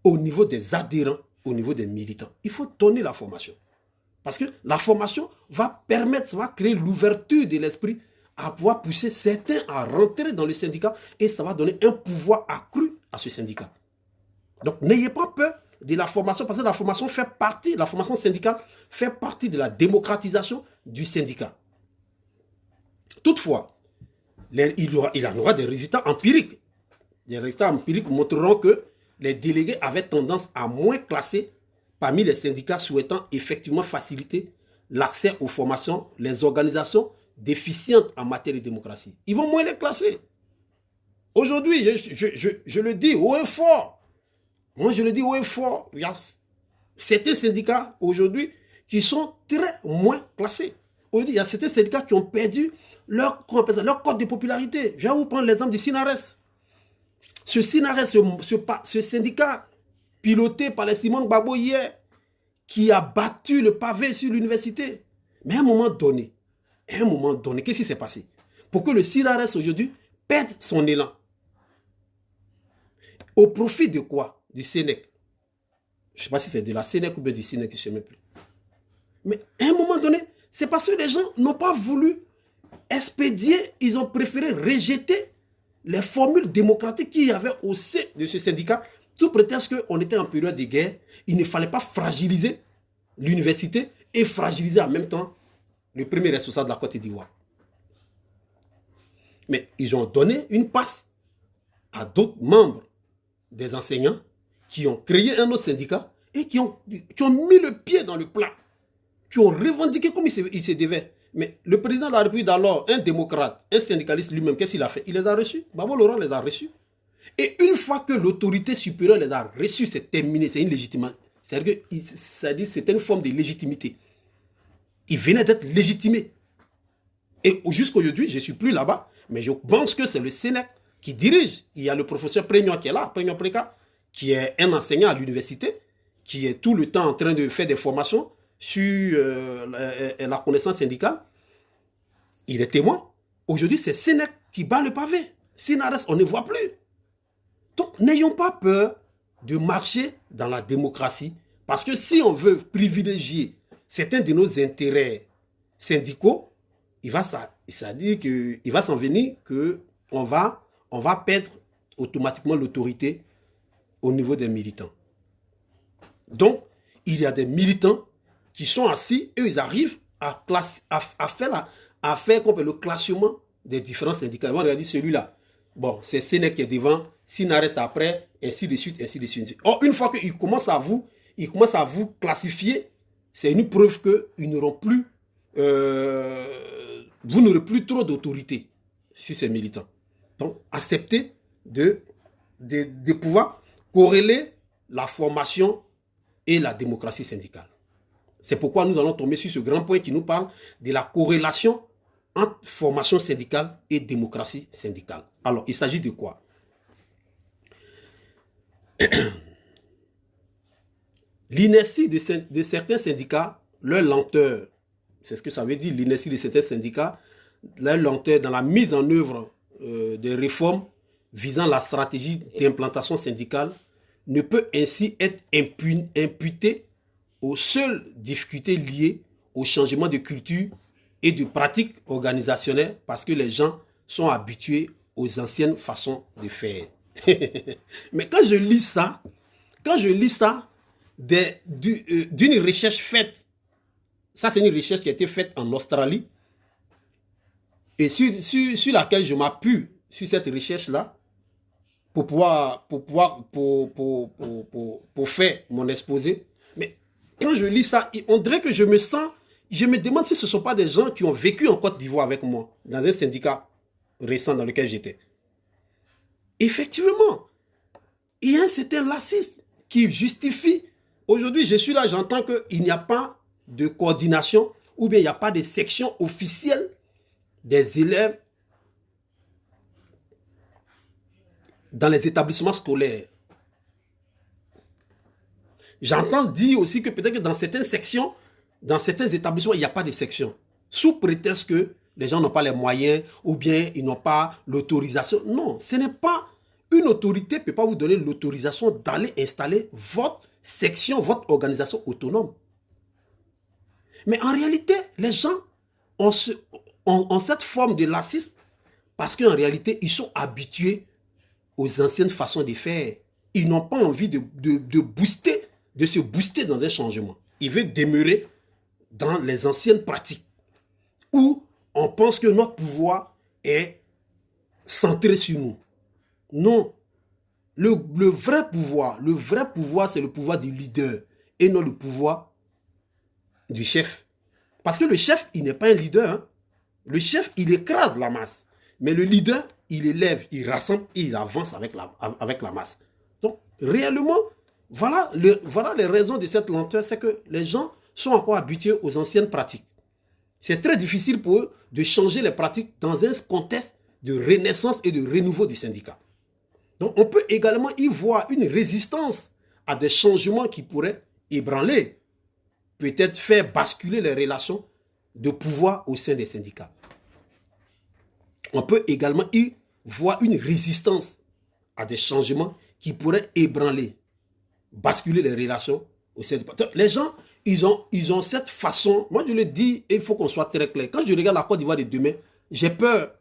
au niveau des adhérents, au niveau des militants. Il faut donner la formation. Parce que la formation va permettre, ça va créer l'ouverture de l'esprit à pouvoir pousser certains à rentrer dans le syndicat et ça va donner un pouvoir accru à ce syndicat. Donc n'ayez pas peur de la formation parce que la formation syndicale fait partie de la démocratisation du syndicat. Toutefois, il y en aura des résultats empiriques. Les résultats empiriques montreront que les délégués avaient tendance à moins classer parmi les syndicats souhaitant effectivement faciliter l'accès aux formations, les organisations déficientes en matière de démocratie. Ils vont moins les classer. Aujourd'hui, je le dis haut et fort. Moi, je le dis haut et fort. Il y a certains syndicats aujourd'hui qui sont très moins classés. Aujourd'hui, il y a certains syndicats qui ont perdu leur code de popularité. Je vais vous prendre l'exemple du SINARES. Ce SINARES, ce syndicat piloté par les Simone Gbagbo hier, qui a battu le pavé sur l'université. Mais à un moment donné, qu'est-ce qui s'est passé? Pour que le SINARES aujourd'hui perde son élan. Au profit de quoi? Du Sénèque. Je ne sais pas si c'est de la Sénèque ou bien du Sénèque, je ne sais même plus. Mais à un moment donné, c'est parce que les gens n'ont pas voulu expédié, ils ont préféré rejeter les formules démocratiques qu'il y avait au sein de ce syndicat, sous prétexte qu'on était en période de guerre. Il ne fallait pas fragiliser l'université et fragiliser en même temps le premier responsable de la Côte d'Ivoire. Mais ils ont donné une passe à d'autres membres des enseignants qui ont créé un autre syndicat et qui ont mis le pied dans le plat, qui ont revendiqué comme il se devait. Mais le président de la République d'alors, un démocrate, un syndicaliste lui-même, qu'est-ce qu'il a fait? Il les a reçus. Babo Laurent les a reçus. Et une fois que l'autorité supérieure les a reçus, c'est terminé, c'est une légitimité. C'est-à-dire que c'était une forme de légitimité. Il venait d'être légitimé. Et jusqu'aujourd'hui, je ne suis plus là-bas, mais je pense que c'est le Sénat qui dirige. Il y a le professeur Prégnon qui est là, Prégnon Préca, qui est un enseignant à l'université, qui est tout le temps en train de faire des formations sur la connaissance syndicale. Il est témoin. Aujourd'hui, c'est Sénat qui bat le pavé. Sinares, on ne voit plus. Donc, n'ayons pas peur de marcher dans la démocratie, parce que si on veut privilégier certains de nos intérêts syndicaux, il va s'en venir qu'on va perdre automatiquement l'autorité au niveau des militants. Donc, il y a des militants qui sont assis et ils arrivent à faire le classement des différents syndicats. Ils vont regarder celui-là. Bon, c'est Sénèque qui est devant, Sinares après, ainsi de suite, ainsi de suite. Or, une fois qu'ils commencent à vous classifier, c'est une preuve qu'ils n'auront plus, vous n'aurez plus trop d'autorité sur ces militants. Donc, acceptez de pouvoir corréler la formation et la démocratie syndicale. C'est pourquoi nous allons tomber sur ce grand point qui nous parle de la corrélation entre formation syndicale et démocratie syndicale. Alors, il s'agit de quoi? L'inertie de certains syndicats, leur lenteur, c'est ce que ça veut dire, l'inertie de certains syndicats, leur lenteur dans la mise en œuvre des réformes visant la stratégie d'implantation syndicale ne peut ainsi être imputée aux seules difficultés liées au changement de culture et de pratiques organisationnelles, parce que les gens sont habitués aux anciennes façons de faire. Mais quand je lis ça d'une recherche faite, ça c'est une recherche qui a été faite en Australie, et sur laquelle je m'appuie sur cette recherche-là pour faire mon exposé. Mais quand je lis ça, on dirait que je me demande si ce ne sont pas des gens qui ont vécu en Côte d'Ivoire avec moi, dans un syndicat récent dans lequel j'étais. Effectivement, il y a un certain laxisme qui justifie. Aujourd'hui, je suis là, j'entends qu'il n'y a pas de coordination ou bien il n'y a pas de section officielle des élèves dans les établissements scolaires. J'entends dire aussi que peut-être que dans certaines sections, dans certains établissements, il n'y a pas de section. Sous prétexte que les gens n'ont pas les moyens ou bien ils n'ont pas l'autorisation. Non, ce n'est pas une autorité ne peut pas vous donner l'autorisation d'aller installer votre section, votre organisation autonome. Mais en réalité, les gens ont cette forme de laxisme parce qu'en réalité, ils sont habitués aux anciennes façons de faire. Ils n'ont pas envie de se booster dans un changement. Ils veulent demeurer dans les anciennes pratiques où on pense que notre pouvoir est centré sur nous. Non. Le vrai pouvoir, c'est le pouvoir du leader et non le pouvoir du chef. Parce que le chef, il n'est pas un leader. Hein. Le chef, il écrase la masse. Mais le leader, il élève, il rassemble et il avance avec la masse. Donc, réellement, voilà les raisons de cette lenteur, c'est que les gens sont encore habitués aux anciennes pratiques. C'est très difficile pour eux de changer les pratiques dans un contexte de renaissance et de renouveau du syndicat. Donc, on peut également y voir une résistance à des changements qui pourraient ébranler, peut-être faire basculer les relations de pouvoir au sein des syndicats. On peut également y voir une résistance à des changements qui pourraient ébranler, basculer les relations au sein des syndicats. Les gens, ils ont cette façon, moi je le dis, et il faut qu'on soit très clair. Quand je regarde la Côte d'Ivoire de demain, j'ai peur.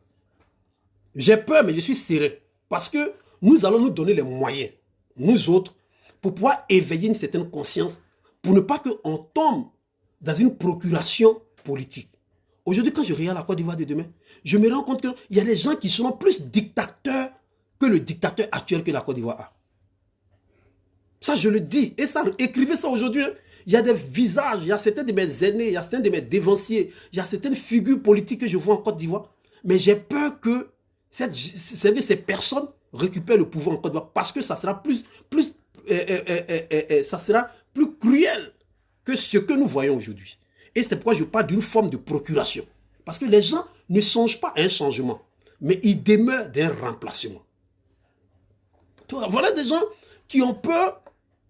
J'ai peur, mais je suis serein. Parce que nous allons nous donner les moyens, nous autres, pour pouvoir éveiller une certaine conscience, pour ne pas qu'on tombe dans une procuration politique. Aujourd'hui, quand je regarde la Côte d'Ivoire de demain, je me rends compte qu'il y a des gens qui seront plus dictateurs que le dictateur actuel que la Côte d'Ivoire a. Ça, je le dis. Et ça, écrivez ça aujourd'hui. Il y a des visages, il y a certains de mes aînés, il y a certains de mes dévanciers, il y a certaines figures politiques que je vois en Côte d'Ivoire. Mais j'ai peur que ces personnes récupèrent le pouvoir en Côte d'Ivoire parce que ça sera plus cruel que ce que nous voyons aujourd'hui. Et c'est pourquoi je parle d'une forme de procuration. Parce que les gens ne songent pas à un changement, mais ils demeurent d'un remplacement. Voilà des gens qui ont peur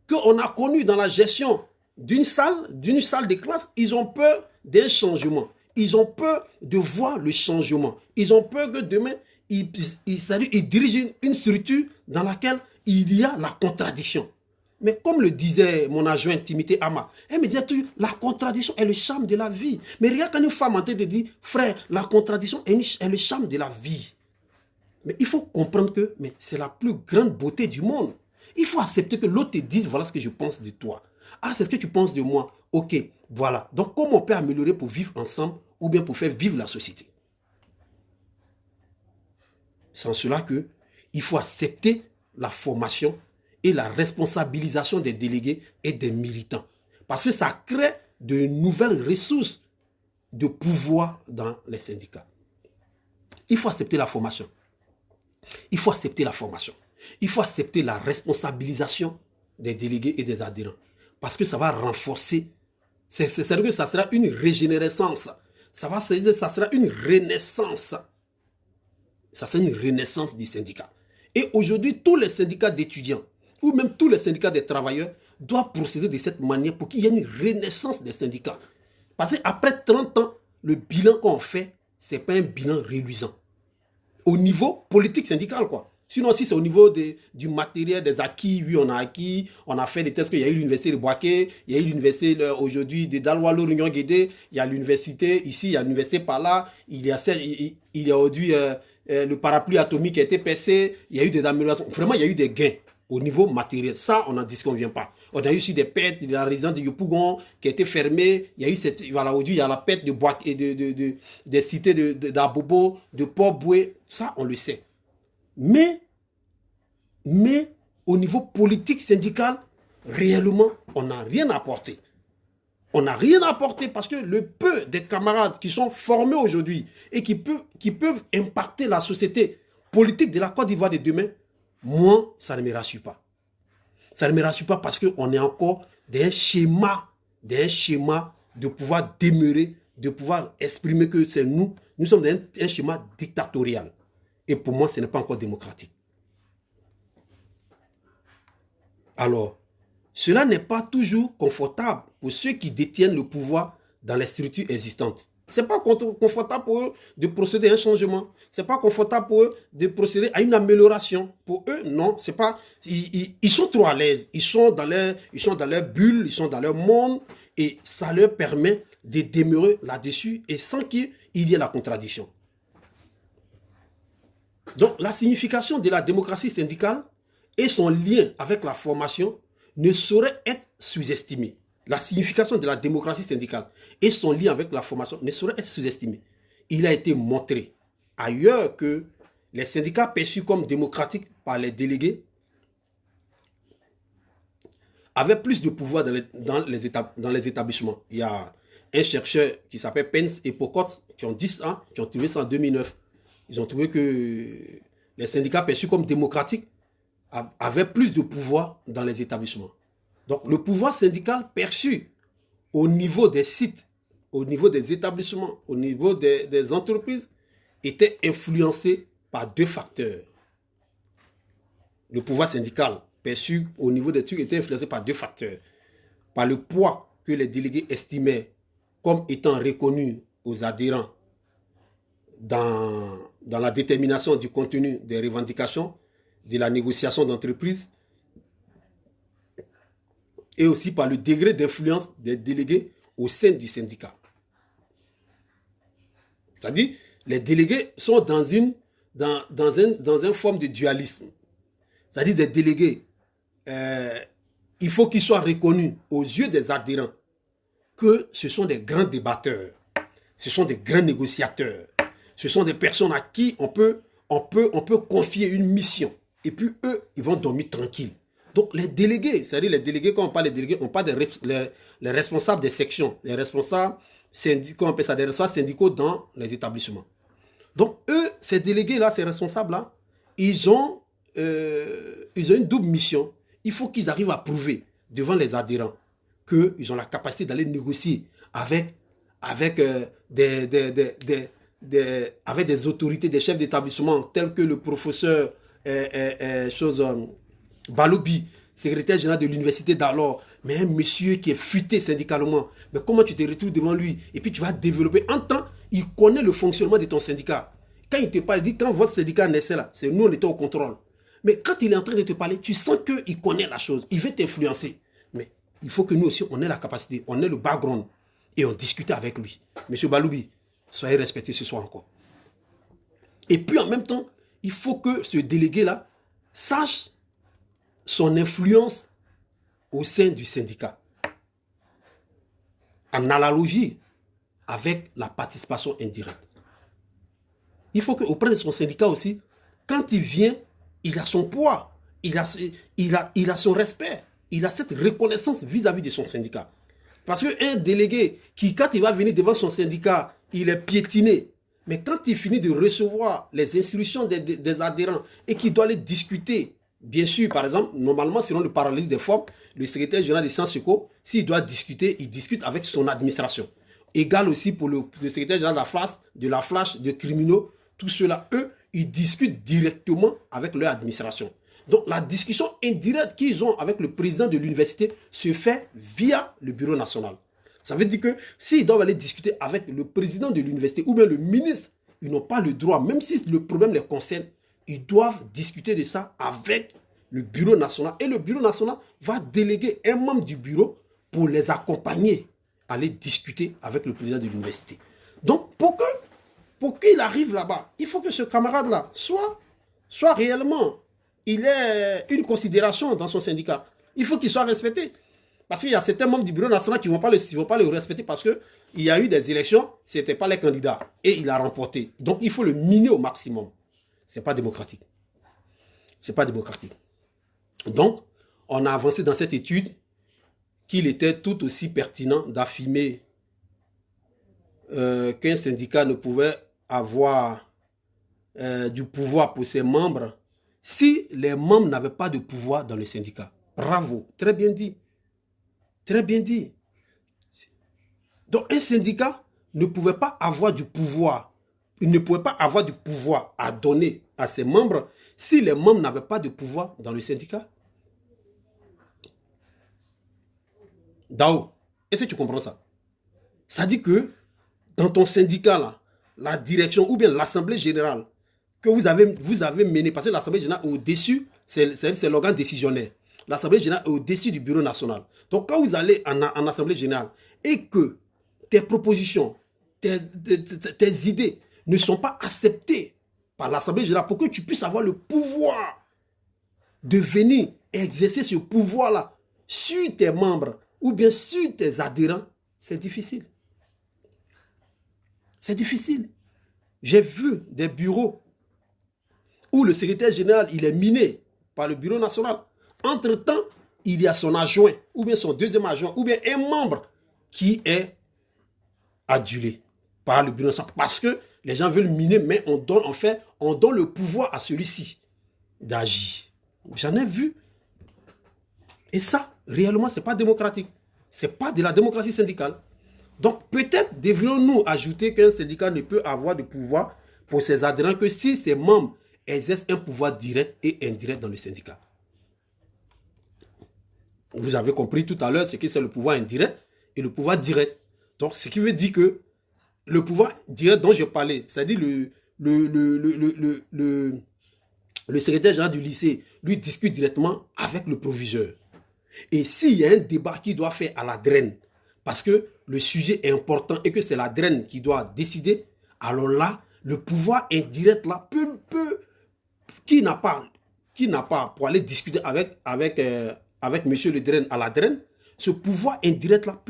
qu'on a connu dans la gestion d'une salle de classe. Ils ont peur d'un changement. Ils ont peur de voir le changement. Ils ont peur que demain, ils dirigent une structure dans laquelle il y a la contradiction. Mais comme le disait mon adjoint Timité Ama, elle me disait toujours, la contradiction est le charme de la vie. Mais regarde quand une femme en train de dire, frère, la contradiction est le charme de la vie. Mais il faut comprendre que c'est la plus grande beauté du monde. Il faut accepter que l'autre te dise, voilà ce que je pense de toi. Ah, c'est ce que tu penses de moi. Ok, voilà. Donc, comment on peut améliorer pour vivre ensemble ou bien pour faire vivre la société? C'est en cela qu'il faut accepter la formation et la responsabilisation des délégués et des militants. Parce que ça crée de nouvelles ressources de pouvoir dans les syndicats. Il faut accepter la formation. Il faut accepter la formation. Il faut accepter la responsabilisation des délégués et des adhérents. Parce que ça va renforcer. C'est-à-dire que ça sera une régénérescence. Ça sera une renaissance. Ça sera une renaissance du syndicat. Et aujourd'hui, tous les syndicats d'étudiants, ou même tous les syndicats des travailleurs, doivent procéder de cette manière pour qu'il y ait une renaissance des syndicats. Parce qu'après 30 ans, le bilan qu'on fait, ce n'est pas un bilan réluisant. Au niveau politique syndical, quoi. Sinon, si c'est au niveau du matériel, des acquis, oui, on a acquis, on a fait des tests, qu'il y a eu l'université de Boaké, il y a eu l'université aujourd'hui de Dalwalo, Réunion Guédé, il y a l'université ici, il y a l'université par là, il y a aujourd'hui le parapluie atomique qui a été percé, il y a eu des améliorations. Vraiment, il y a eu des gains au niveau matériel. Ça, on n'en disconvient pas. On a eu aussi des pertes de la résidence de Yopougon qui a été fermée. Il y a eu aujourd'hui, il y a la perte de Boaké, des cités d'Abobo, de Port-Boué. Ça, on le sait. Mais au niveau politique syndical, réellement, on n'a rien apporté. On n'a rien apporté parce que le peu des camarades qui sont formés aujourd'hui et qui peuvent impacter la société politique de la Côte d'Ivoire de demain, moi, ça ne me rassure pas. Ça ne me rassure pas parce qu'on est encore dans un schéma de pouvoir demeurer, de pouvoir exprimer que c'est nous. Nous sommes dans un schéma dictatorial. Et pour moi, ce n'est pas encore démocratique. Alors, cela n'est pas toujours confortable pour ceux qui détiennent le pouvoir dans les structures existantes. Ce n'est pas confortable pour eux de procéder à un changement. Ce n'est pas confortable pour eux de procéder à une amélioration. Pour eux, non, c'est pas. Ils sont trop à l'aise. Ils sont dans leur bulle, ils sont dans leur monde, et ça leur permet de demeurer là-dessus et sans qu'il y ait la contradiction. Donc, la signification de la démocratie syndicale et son lien avec la formation ne saurait être sous-estimée. La signification de la démocratie syndicale et son lien avec la formation ne saurait être sous-estimé. Il a été montré ailleurs que les syndicats perçus comme démocratiques par les délégués avaient plus de pouvoir dans les établissements. Il y a un chercheur qui s'appelle Pence et Pocot qui ont 10 ans, qui ont trouvé ça en 2009. Ils ont trouvé que les syndicats perçus comme démocratiques avaient plus de pouvoir dans les établissements. Donc, le pouvoir syndical perçu au niveau des sites, au niveau des établissements, au niveau des entreprises, était influencé par deux facteurs. Le pouvoir syndical perçu au niveau des trucs était influencé par deux facteurs. Par le poids que les délégués estimaient comme étant reconnu aux adhérents dans la détermination du contenu des revendications, de la négociation d'entreprise, et aussi par le degré d'influence des délégués au sein du syndicat. C'est-à-dire, Les délégués sont dans une forme de dualisme. C'est-à-dire des délégués, il faut qu'ils soient reconnus aux yeux des adhérents que ce sont des grands débatteurs, ce sont des grands négociateurs, ce sont des personnes à qui on peut confier une mission. Et puis eux, ils vont dormir tranquilles. Donc les délégués, c'est-à-dire les délégués, quand on parle des délégués, on parle les responsables des sections, les responsables syndicaux, on appelle ça des responsables syndicaux dans les établissements. Donc eux, ces délégués-là, ces responsables-là, ils ont une double mission. Il faut qu'ils arrivent à prouver devant les adhérents qu'ils ont la capacité d'aller négocier avec des autorités, des chefs d'établissement tels que le professeur Baloubi, secrétaire général de l'université d'alors, mais un monsieur qui est futé syndicalement. Mais comment tu te retrouves devant lui et puis tu vas développer en temps, il connaît le fonctionnement de ton syndicat. Quand il te parle, il dit quand votre syndicat naissait là, c'est nous on était au contrôle. Mais quand il est en train de te parler, tu sens qu'il connaît la chose, il veut t'influencer. Mais il faut que nous aussi, on ait la capacité, on ait le background et on discute avec lui. Monsieur Baloubi, soyez respecté ce soir encore. Et puis en même temps, il faut que ce délégué-là sache son influence au sein du syndicat. En analogie avec la participation indirecte. Il faut qu'auprès de son syndicat aussi, quand il vient, il a son poids, il a son respect, il a cette reconnaissance vis-à-vis de son syndicat. Parce qu'un délégué qui, quand il va venir devant son syndicat, il est piétiné. Mais quand il finit de recevoir les instructions des adhérents et qu'il doit les discuter, bien sûr, par exemple, normalement, selon le parallélisme des formes, le secrétaire général des sciences éco, s'il doit discuter, il discute avec son administration. Égal aussi pour le secrétaire général de la flash, de criminaux, tout cela, eux, ils discutent directement avec leur administration. Donc la discussion indirecte qu'ils ont avec le président de l'université se fait via le bureau national. Ça veut dire que s'ils doivent aller discuter avec le président de l'université ou bien le ministre, ils n'ont pas le droit, même si le problème les concerne, ils doivent discuter de ça avec le bureau national. Et le bureau national va déléguer un membre du bureau pour les accompagner à aller discuter avec le président de l'université. Donc pour qu'il arrive là-bas, il faut que ce camarade-là soit réellement, il ait une considération dans son syndicat. Il faut qu'il soit respecté. Parce qu'il y a certains membres du bureau national qui ne vont pas le respecter parce qu'il y a eu des élections, ce n'était pas les candidats. Et il a remporté. Donc il faut le miner au maximum. Ce n'est pas démocratique. Ce n'est pas démocratique. Donc, on a avancé dans cette étude qu'il était tout aussi pertinent d'affirmer qu'un syndicat ne pouvait avoir du pouvoir pour ses membres si les membres n'avaient pas de pouvoir dans le syndicat. Bravo, très bien dit. Très bien dit. Donc un syndicat ne pouvait pas avoir du pouvoir. Il ne pouvait pas avoir du pouvoir à donner à ses membres si les membres n'avaient pas de pouvoir dans le syndicat. Dao, est-ce que tu comprends ça? Ça dit que dans ton syndicat, là, la direction ou bien l'assemblée générale que vous avez menée, parce que l'assemblée générale au-dessus, c'est l'organe décisionnaire. L'assemblée générale est au-dessus du bureau national. Donc quand vous allez en assemblée générale et que tes propositions, tes idées ne sont pas acceptées par l'assemblée générale pour que tu puisses avoir le pouvoir de venir exercer ce pouvoir-là sur tes membres ou bien sur tes adhérents, c'est difficile. C'est difficile. J'ai vu des bureaux où le secrétaire général, il est miné par le bureau national. Entre-temps, il y a son adjoint, ou bien son deuxième adjoint, ou bien un membre qui est adulé par le bureau national. Parce que les gens veulent miner, mais on donne le pouvoir à celui-ci d'agir. J'en ai vu. Et ça, réellement, ce n'est pas démocratique. Ce n'est pas de la démocratie syndicale. Donc, peut-être devrions-nous ajouter qu'un syndicat ne peut avoir de pouvoir pour ses adhérents que si ses membres exercent un pouvoir direct et indirect dans le syndicat. Vous avez compris tout à l'heure ce que c'est le pouvoir indirect et le pouvoir direct. Donc, ce qui veut dire que le pouvoir direct dont je parlais, c'est-à-dire le secrétaire général du lycée, lui discute directement avec le proviseur. Et s'il y a un débat qu'il doit faire à la DREN, parce que le sujet est important et que c'est la DREN qui doit décider, alors là, Le pouvoir indirect là qui n'a pas pour aller discuter avec monsieur Le Dren à la Dren, ce pouvoir indirect là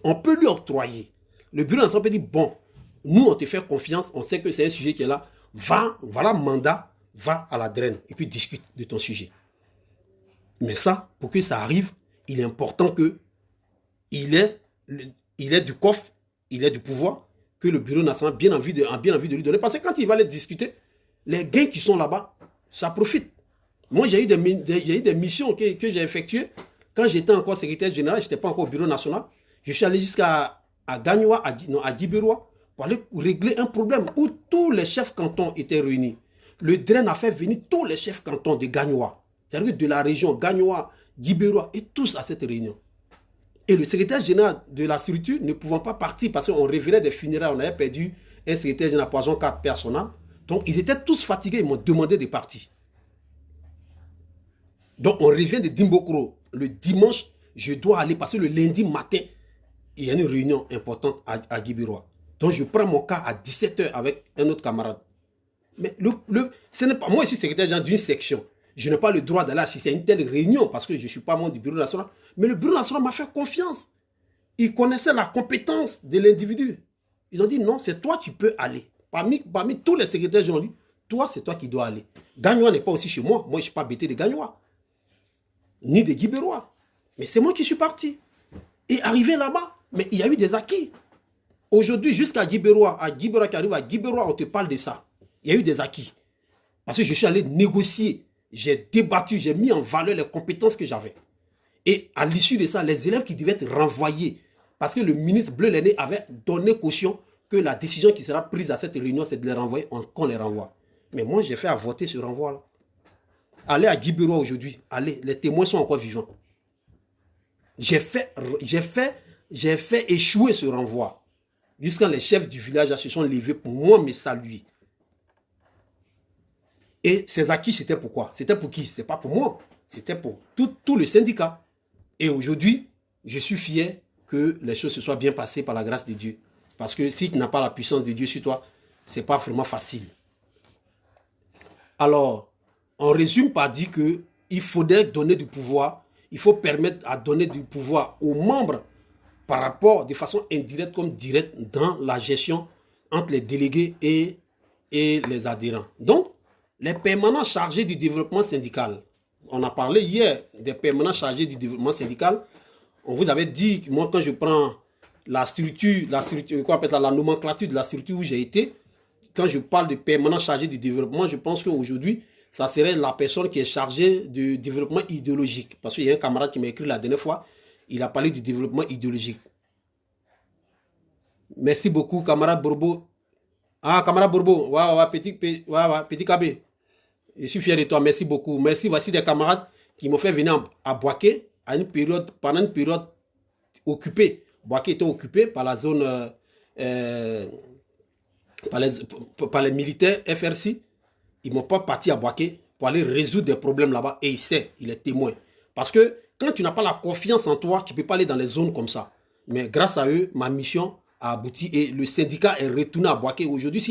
on peut lui octroyer. Le bureau national peut dire, bon, nous on te fait confiance, on sait que c'est un sujet qui est là, voilà mandat, va à la Dren et puis discute de ton sujet. Mais ça, pour que ça arrive, il est important que il est du coffre, il est du pouvoir, que le bureau national a bien envie de lui donner. Parce que quand il va aller discuter, les gains qui sont là-bas, ça profite. Moi, j'ai eu des missions que j'ai effectuées. Quand j'étais encore secrétaire général, je n'étais pas encore au bureau national. Je suis allé jusqu'à Gagnoa, à Djiberoa, pour aller régler un problème où tous les chefs cantons étaient réunis. Le Dren a fait venir tous les chefs cantons de Gagnoa, c'est-à-dire de la région Gagnoa, Djiberoa, et tous à cette réunion. Et le secrétaire général de la structure ne pouvant pas partir parce qu'on revenait des funérailles, on avait perdu un secrétaire général poison 4 personnes. Donc ils étaient tous fatigués, ils m'ont demandé de partir. Donc on revient de Dimbokro. Le dimanche, je dois aller parce que le lundi matin, il y a une réunion importante à Djiberoa. Donc je prends mon cas à 17 h avec un autre camarade. Mais ce n'est pas moi ici secrétaire général d'une section. Je n'ai pas le droit d'aller assister à une telle réunion parce que je ne suis pas membre du bureau national. Mais le bureau national m'a fait confiance. Ils connaissaient la compétence de l'individu. Ils ont dit non, c'est toi qui peux aller. Parmi tous les secrétaires généraux, toi, c'est toi qui dois aller. Gagnoa n'est pas aussi chez moi. Moi, je ne suis pas bêté de Gagnoa. Ni de Djiberoa. Mais c'est moi qui suis parti. Et arrivé là-bas, mais il y a eu des acquis. Aujourd'hui, jusqu'à Djiberoa, qui arrive à Djiberoa, on te parle de ça. Il y a eu des acquis. Parce que je suis allé négocier. J'ai débattu, j'ai mis en valeur les compétences que j'avais. Et à l'issue de ça, les élèves qui devaient être renvoyés, parce que le ministre Bleu Lenné avait donné caution que la décision qui sera prise à cette réunion, c'est de les renvoyer, qu'on les renvoie. Mais moi, j'ai fait à voter ce renvoi-là. Allez à Djiberoa aujourd'hui, allez, les témoins sont encore vivants. J'ai fait échouer ce renvoi. Jusqu'à les chefs du village se sont levés pour moi me saluer. Et ces acquis, c'était pourquoi? C'était pour qui? Ce n'est pas pour moi. C'était pour tout le syndicat. Et aujourd'hui, je suis fier que les choses se soient bien passées par la grâce de Dieu. Parce que si tu n'as pas la puissance de Dieu sur toi, ce n'est pas vraiment facile. Alors, on résume par dire qu'il faudrait donner du pouvoir. Il faut permettre à donner du pouvoir aux membres par rapport de façon indirecte comme directe dans la gestion entre les délégués et les adhérents. Donc, les permanents chargés du développement syndical. On a parlé hier des permanents chargés du développement syndical. On vous avait dit que moi, quand je prends la structure, quoi appelle ça, la nomenclature de la structure où j'ai été, quand je parle de permanents chargés du développement, je pense qu'aujourd'hui, ça serait la personne qui est chargée du développement idéologique. Parce qu'il y a un camarade qui m'a écrit la dernière fois, il a parlé du développement idéologique. Merci beaucoup, camarade Bourbeau. Ah, camarade Bourbeau, petit KB. Je suis fier de toi, merci beaucoup. Merci, voici des camarades qui m'ont fait venir à Boaké pendant une période occupée. Boaké était occupé par la zone, par les militaires FRC. Ils ne m'ont pas parti à Boaké pour aller résoudre des problèmes là-bas. Et il est témoin. Parce que quand tu n'as pas la confiance en toi, tu ne peux pas aller dans les zones comme ça. Mais grâce à eux, ma mission a abouti et le syndicat est retourné à Boaké. Aujourd'hui,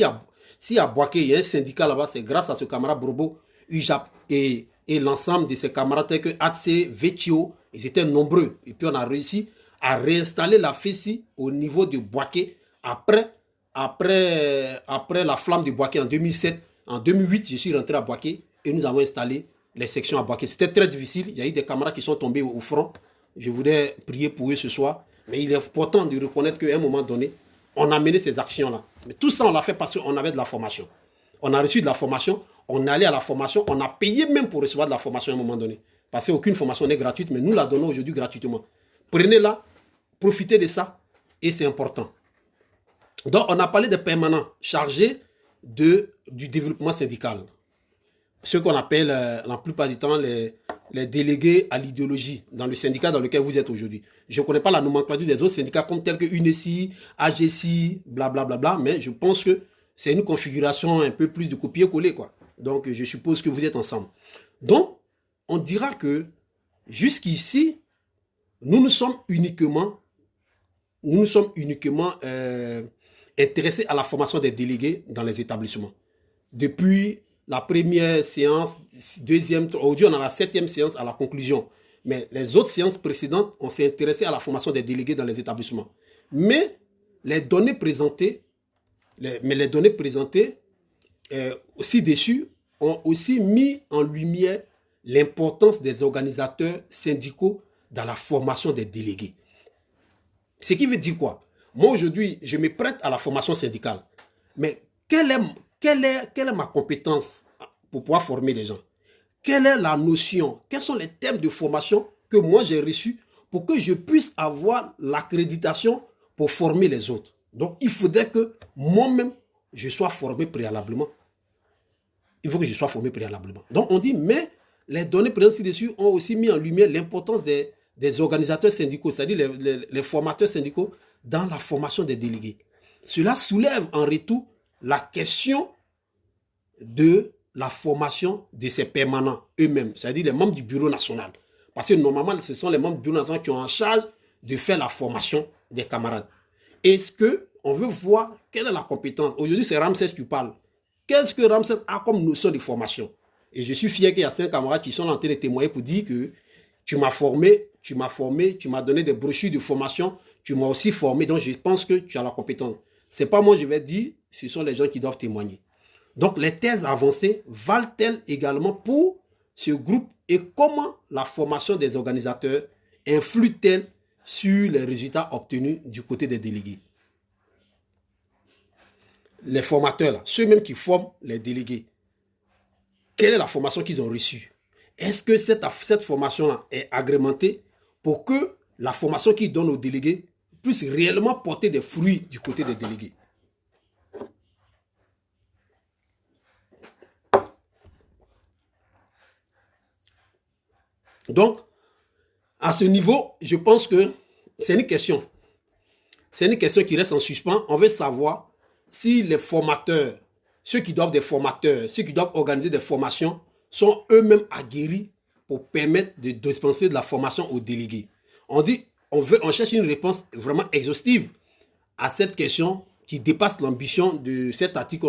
si à Boaké, il y a un syndicat là-bas, c'est grâce à ce camarade Bourbeau, UJAP et l'ensemble de ses camarades tels que ATC, Vetio, ils étaient nombreux. Et puis on a réussi à réinstaller la FESI au niveau de Boaké après la flamme de Boaké en 2007. En 2008, je suis rentré à Boaké et nous avons installé les sections à Boaké. C'était très difficile. Il y a eu des camarades qui sont tombés au front. Je voudrais prier pour eux ce soir. Mais il est important de reconnaître qu'à un moment donné, on a mené ces actions-là. Mais tout ça, on l'a fait parce qu'on avait de la formation. On a reçu de la formation, on est allé à la formation, on a payé même pour recevoir de la formation à un moment donné. Parce qu'aucune formation n'est gratuite, mais nous la donnons aujourd'hui gratuitement. Prenez-la, profitez de ça, et c'est important. Donc, on a parlé des permanents chargés du développement syndical. Ce qu'on appelle la plupart du temps les délégués à l'idéologie dans le syndicat dans lequel vous êtes aujourd'hui. Je ne connais pas la nomenclature des autres syndicats comme tels que UNESI, AGSI, blablabla, mais je pense que c'est une configuration un peu plus de copier-coller, quoi. Donc, je suppose que vous êtes ensemble. Donc, on dira que jusqu'ici, nous sommes uniquement intéressé à la formation des délégués dans les établissements. Depuis la première séance, deuxième, aujourd'hui on a la 7e séance à la conclusion. Mais les autres séances précédentes, on s'est intéressé à la formation des délégués dans les établissements. Mais les données présentées, ci-dessus ont aussi mis en lumière l'importance des organisateurs syndicaux dans la formation des délégués. Ce qui veut dire quoi? Moi aujourd'hui, je me prête à la formation syndicale. Mais quelle est ma compétence pour pouvoir former les gens? Quelle est la notion? Quels sont les thèmes de formation que moi j'ai reçus pour que je puisse avoir l'accréditation pour former les autres? Donc, il faudrait que moi-même, je sois formé préalablement. Il faut que je sois formé préalablement. Donc, on dit, mais les données présentes ci-dessus ont aussi mis en lumière l'importance des organisateurs syndicaux, c'est-à-dire les formateurs syndicaux dans la formation des délégués. Cela soulève en retour la question de la formation de ces permanents eux-mêmes, c'est-à-dire les membres du bureau national. Parce que normalement, ce sont les membres du bureau national qui ont en charge de faire la formation des camarades. Est-ce qu'on veut voir quelle est la compétence? Aujourd'hui, c'est Ramsès qui parle. Qu'est-ce que Ramsès a comme notion de formation? Et je suis fier qu'il y a 5 camarades qui sont en train de témoigner pour dire que tu m'as formé, tu m'as donné des brochures de formation, tu m'as aussi formé, donc je pense que tu as la compétence. C'est pas moi, je vais dire, ce sont les gens qui doivent témoigner. Donc, les thèses avancées valent-elles également pour ce groupe et comment la formation des organisateurs influe-t-elle sur les résultats obtenus du côté des délégués? Les formateurs, là, ceux-mêmes qui forment les délégués, quelle est la formation qu'ils ont reçue? Est-ce que cette formation-là est agrémentée pour que la formation qu'ils donnent aux délégués puisse réellement porter des fruits du côté des délégués? Donc, à ce niveau, je pense que c'est une question. C'est une question qui reste en suspens. On veut savoir si les formateurs, ceux qui doivent des formateurs, ceux qui doivent organiser des formations, sont eux-mêmes aguerris pour permettre de dispenser de la formation aux délégués. On cherche une réponse vraiment exhaustive à cette question qui dépasse l'ambition de cet article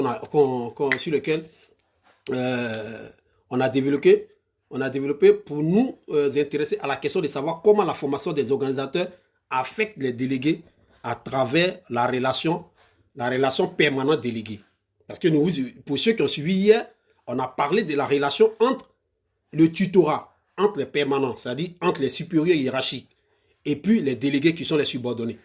sur lequel on a développé pour nous intéresser à la question de savoir comment la formation des organisateurs affecte les délégués à travers la relation permanente déléguée. Parce que pour ceux qui ont suivi hier, on a parlé de la relation entre le tutorat, entre les permanents, c'est-à-dire entre les supérieurs hiérarchiques, et puis les délégués qui sont les subordonnés.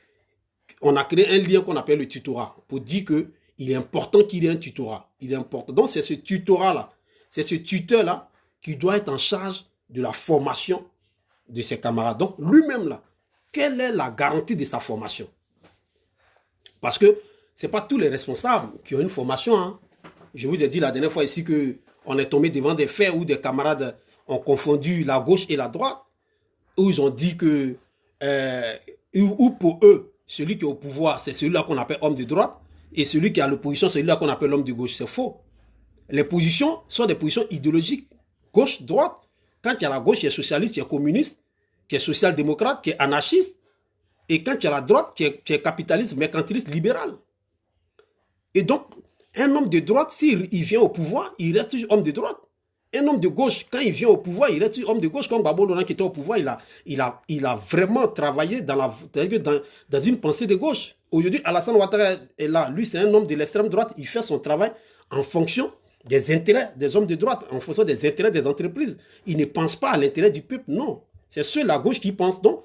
On a créé un lien qu'on appelle le tutorat pour dire qu'il est important qu'il y ait un tutorat. Il est important. Donc c'est ce tutorat-là, c'est ce tuteur-là qui doit être en charge de la formation de ses camarades. Donc lui-même là, quelle est la garantie de sa formation? Parce que ce n'est pas tous les responsables qui ont une formation. Hein. Je vous ai dit la dernière fois ici qu'on est tombé devant des faits où des camarades ont confondu la gauche et la droite, où ils ont dit que, ou pour eux, celui qui est au pouvoir, c'est celui-là qu'on appelle homme de droite, et celui qui est à l'opposition, c'est celui-là qu'on appelle homme de gauche. C'est faux. Les positions sont des positions idéologiques, gauche, droite. Quand il y a la gauche, il y a socialiste, il y a communiste, qui est social-démocrate, qui est anarchiste, et quand il y a la droite, qui est capitaliste, mercantiliste, libéral. Et donc, un homme de droite, s'il vient au pouvoir, il reste toujours homme de droite. Un homme de gauche, quand il vient au pouvoir, il reste toujours homme de gauche. Comme Babo Laurent qui était au pouvoir, il a vraiment travaillé dans une pensée de gauche. Aujourd'hui, Alassane Ouattara est là. Lui, c'est un homme de l'extrême droite. Il fait son travail en fonction des intérêts des hommes de droite, en fonction des intérêts des entreprises. Il ne pense pas à l'intérêt du peuple, non. C'est ceux de la gauche qui pensent. Donc,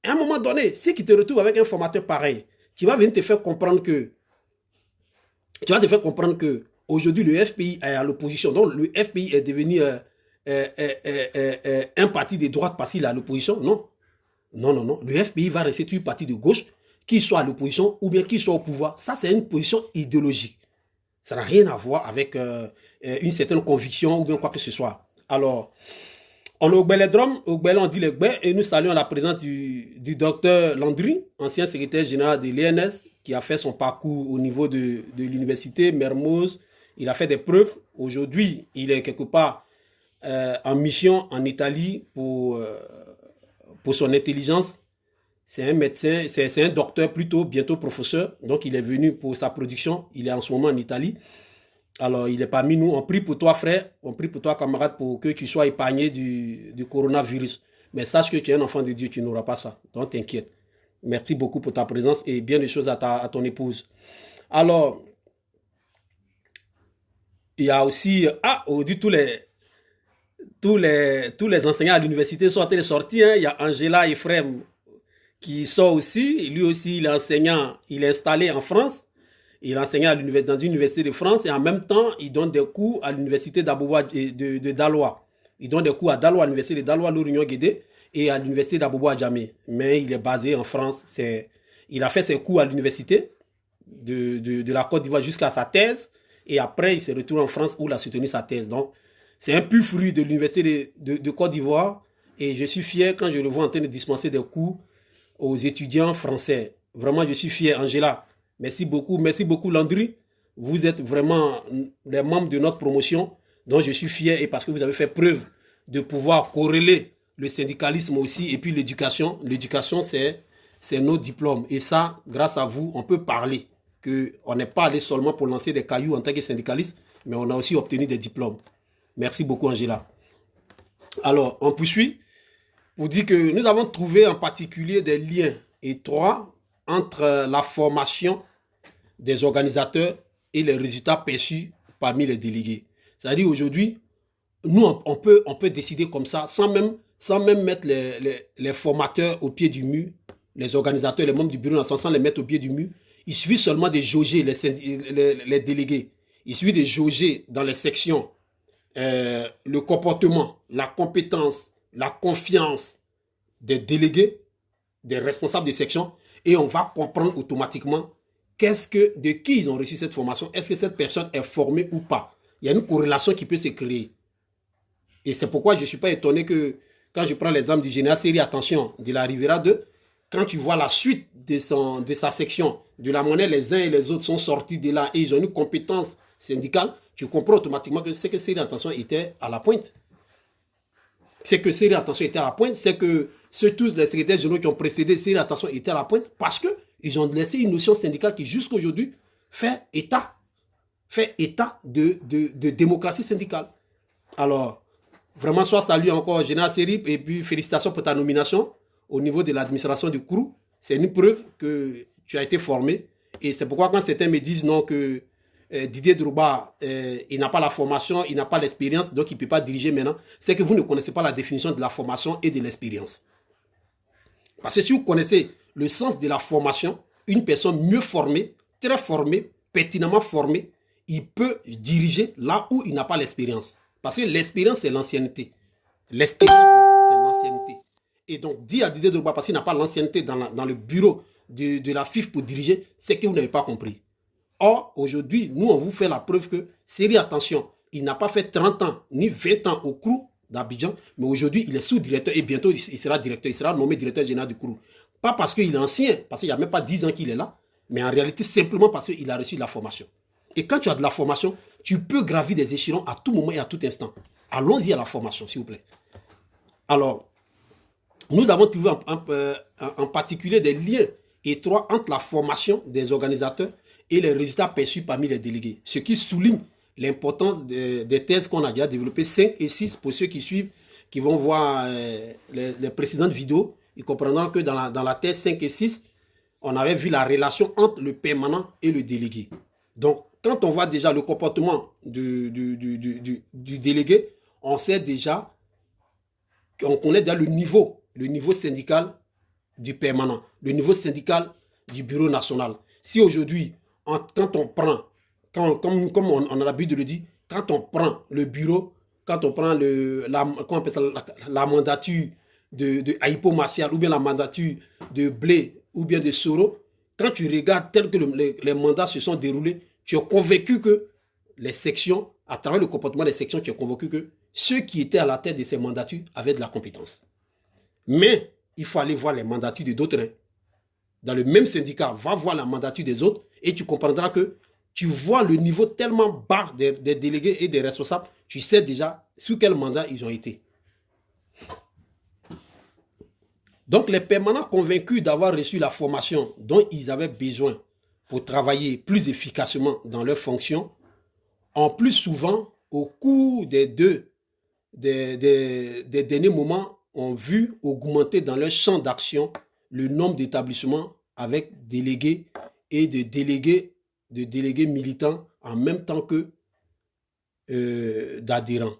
à un moment donné, si tu te retrouves avec un formateur pareil, qui va venir te faire comprendre que aujourd'hui le FPI est à l'opposition, donc le FPI est devenu un parti de droite parce qu'il est à l'opposition, non. Non. Le FPI va rester un parti de gauche, qu'il soit à l'opposition ou bien qu'il soit au pouvoir. Ça, c'est une position idéologique. Ça n'a rien à voir avec une certaine conviction ou bien quoi que ce soit. Alors, on est au Belledrome, au Belledrome on dit le Gbé, et nous saluons la présence du docteur Landry, ancien secrétaire général de l'ENS, qui a fait son parcours au niveau de l'université Mermoz. Il a fait des preuves. Aujourd'hui, il est quelque part en mission en Italie pour son intelligence C'est un médecin, c'est un docteur plutôt, bientôt professeur. Donc il est venu pour sa production. Il est en ce moment en Italie. Alors il est parmi nous. On prie pour toi frère, on prie pour toi camarade pour que tu sois épargné du coronavirus. Mais sache que tu es un enfant de Dieu, tu n'auras pas ça. Donc t'inquiète. Merci beaucoup pour ta présence et bien des choses à ton épouse. Alors, il y a aussi, aujourd'hui tous les enseignants à l'université sont en train de sortir. Hein. Il y a Angela Ephraim qui sort aussi. Lui aussi, il est enseignant, il est installé en France. Il enseigne dans une université de France et en même temps, il donne des cours à l'université de Daloa. Il donne des cours à Daloa, à l'université de Daloa, l'Orignon Guédé, et à l'université d'Abobo Djamé. Mais il est basé en France. Il a fait ses cours à l'université de la Côte d'Ivoire jusqu'à sa thèse. Et après, il s'est retourné en France où il a soutenu sa thèse. Donc, c'est un pur fruit de l'université de Côte d'Ivoire. Et je suis fier quand je le vois en train de dispenser des cours aux étudiants français. Vraiment, je suis fier, Angela. Merci beaucoup Landry. Vous êtes vraiment les membres de notre promotion dont je suis fier et parce que vous avez fait preuve de pouvoir corréler le syndicalisme aussi et puis l'éducation. L'éducation, c'est nos diplômes. Et ça, grâce à vous, on peut parler qu'on n'est pas allé seulement pour lancer des cailloux en tant que syndicaliste, mais on a aussi obtenu des diplômes. Merci beaucoup Angela. Alors, on poursuit pour dire que nous avons trouvé en particulier des liens étroits entre la formation des organisateurs et les résultats perçus parmi les délégués. C'est-à-dire aujourd'hui, nous, on peut décider comme ça, sans même mettre les formateurs au pied du mur, les organisateurs, les membres du bureau, sans les mettre au pied du mur. Il suffit seulement de jauger les délégués. Il suffit de jauger dans les sections le comportement, la compétence, la confiance des délégués, des responsables de section, et on va comprendre automatiquement de qui ils ont reçu cette formation. Est-ce que cette personne est formée ou pas? Il y a une corrélation qui peut se créer. Et c'est pourquoi je ne suis pas étonné que quand je prends l'exemple du général Seri, attention, de la Rivera 2, quand tu vois la suite de sa section, de la monnaie, les uns et les autres sont sortis de là et ils ont une compétence syndicale, tu comprends automatiquement que c'est que Seri, attention, était à la pointe. C'est que Seri, attention, était à la pointe. C'est que tous les secrétaires généraux qui ont précédé Seri, attention, étaient à la pointe parce qu'ils ont laissé une notion syndicale qui jusqu'à aujourd'hui fait état de démocratie syndicale. Alors, vraiment, soit salut encore Général Seri et puis félicitations pour ta nomination au niveau de l'administration du CRU. C'est une preuve que tu as été formé. Et c'est pourquoi quand certains me disent non que Didier Drouba, il n'a pas la formation, il n'a pas l'expérience, donc il ne peut pas diriger maintenant, c'est que vous ne connaissez pas la définition de la formation et de l'expérience. Parce que si vous connaissez le sens de la formation, une personne mieux formée, très formée, pertinemment formée, il peut diriger là où il n'a pas l'expérience. Parce que l'expérience, c'est l'ancienneté. L'expérience, c'est l'ancienneté. Et donc, dire à Didier Drouba, parce qu'il n'a pas l'ancienneté dans le bureau de la FIF pour diriger, c'est que vous n'avez pas compris. Or, aujourd'hui, nous, on vous fait la preuve que, Seri, attention, il n'a pas fait 30 ans, ni 20 ans au CRU d'Abidjan, mais aujourd'hui, il est sous-directeur et bientôt, il sera directeur, il sera nommé directeur général du CRU. Pas parce qu'il est ancien, parce qu'il n'y a même pas 10 ans qu'il est là, mais en réalité, simplement parce qu'il a reçu de la formation. Et quand tu as de la formation, tu peux gravir des échelons à tout moment et à tout instant. Allons-y à la formation, s'il vous plaît. Alors, nous avons trouvé en particulier des liens étroits entre la formation des organisateurs et les résultats perçus parmi les délégués. Ce qui souligne l'importance des thèses qu'on a déjà développées, 5 et 6, pour ceux qui suivent, qui vont voir les précédentes vidéos, ils comprendront que dans la thèse 5 et 6, on avait vu la relation entre le permanent et le délégué. Donc, quand on voit déjà le comportement du délégué, on sait déjà, on connaît déjà le niveau syndical du permanent, le niveau syndical du bureau national. Si aujourd'hui, quand on prend, comme on a l'habitude de le dire, quand on prend le bureau, quand on prend la mandature de Aipo Martial ou bien la mandature de Blé ou bien de Soro, quand tu regardes tel que les mandats se sont déroulés, tu es convaincu que les sections, à travers le comportement des sections, tu es convaincu que ceux qui étaient à la tête de ces mandatures avaient de la compétence. Mais il faut aller voir les mandatures de d'autres. Dans le même syndicat, va voir la mandature des autres et tu comprendras que tu vois le niveau tellement bas des délégués et des responsables, tu sais déjà sous quel mandat ils ont été. Donc les permanents convaincus d'avoir reçu la formation dont ils avaient besoin pour travailler plus efficacement dans leurs fonctions ont plus souvent, au cours des derniers moments, ont vu augmenter dans leur champ d'action le nombre d'établissements avec délégués et de délégués militants en même temps que d'adhérents.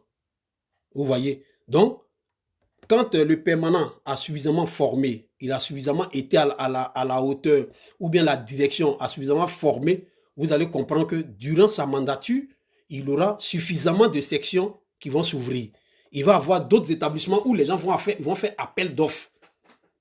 Vous voyez? Donc, quand le permanent a suffisamment formé, il a suffisamment été à la hauteur, ou bien la direction a suffisamment formé, vous allez comprendre que durant sa mandature, il aura suffisamment de sections qui vont s'ouvrir. Il va y avoir d'autres établissements où les gens vont faire appel d'offres.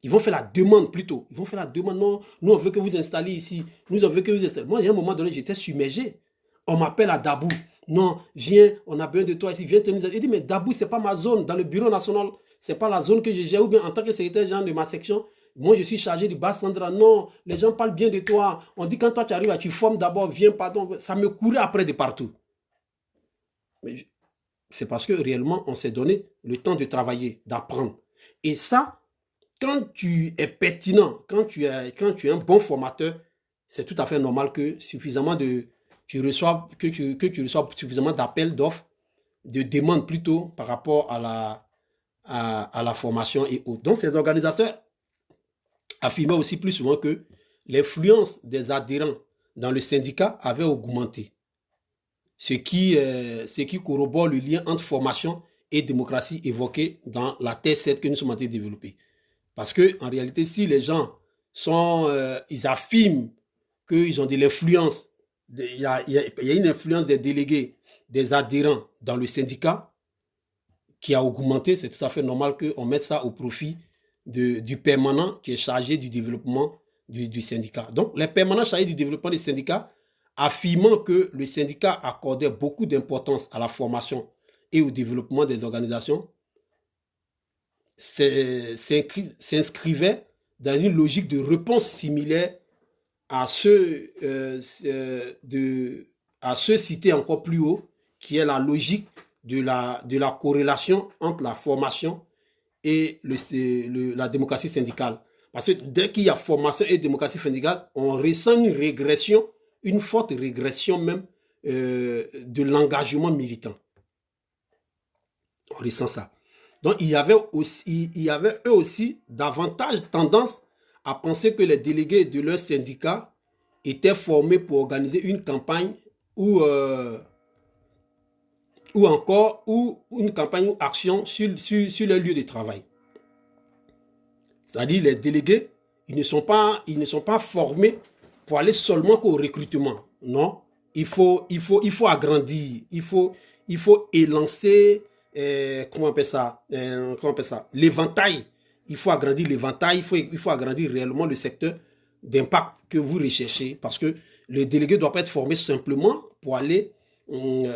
Ils vont faire la demande plutôt. Ils vont faire la demande. Non, nous on veut que vous installiez ici. Nous on veut que vous installiez. Moi, il y a un moment donné, j'étais submergé. On m'appelle à Dabou. Non, viens, on a besoin de toi ici. Viens tenir. Il dit, mais Dabou, c'est pas ma zone. Dans le bureau national, c'est pas la zone que je gère. Ou bien en tant que secrétaire général de ma section, moi je suis chargé du Bas-Sandra. Non, les gens parlent bien de toi. On dit quand toi tu arrives, tu formes d'abord, viens, pardon. Ça me courait après de partout. Mais c'est parce que réellement, on s'est donné le temps de travailler, d'apprendre. Et ça, quand tu es pertinent, quand tu es un bon formateur, c'est tout à fait normal que tu reçoives suffisamment d'appels d'offres, de demandes plutôt par rapport à la formation et autres. Donc, ces organisateurs affirmaient aussi plus souvent que l'influence des adhérents dans le syndicat avait augmenté. Ce qui corrobore le lien entre formation et démocratie évoqué dans la thèse 7 que nous sommes en train de développer. Parce que en réalité, si les gens ils affirment qu'ils ont de l'influence, il y a une influence des délégués, des adhérents dans le syndicat qui a augmenté, c'est tout à fait normal qu'on mette ça au profit du permanent qui est chargé du développement du syndicat. Donc, les permanents chargés du développement du syndicat, affirmant que le syndicat accordait beaucoup d'importance à la formation et au développement des organisations, s'inscrivait dans une logique de réponse similaire à ceux cités encore plus haut, qui est la logique de la corrélation entre la formation et la démocratie syndicale. Parce que dès qu'il y a formation et démocratie syndicale, on ressent une régression, une forte régression même de l'engagement militant. On ressent ça. Donc, il y avait eux aussi davantage tendance à penser que les délégués de leur syndicat étaient formés pour organiser une campagne ou une campagne ou action sur leur lieu de travail. C'est-à-dire les délégués, ils ne sont pas formés pour aller seulement qu'au recrutement. Non, il faut agrandir, il faut élancer, comment on appelle ça, l'éventail. Il faut agrandir l'éventail, il faut agrandir réellement le secteur d'impact que vous recherchez, parce que le délégué ne doit pas être formé simplement pour aller au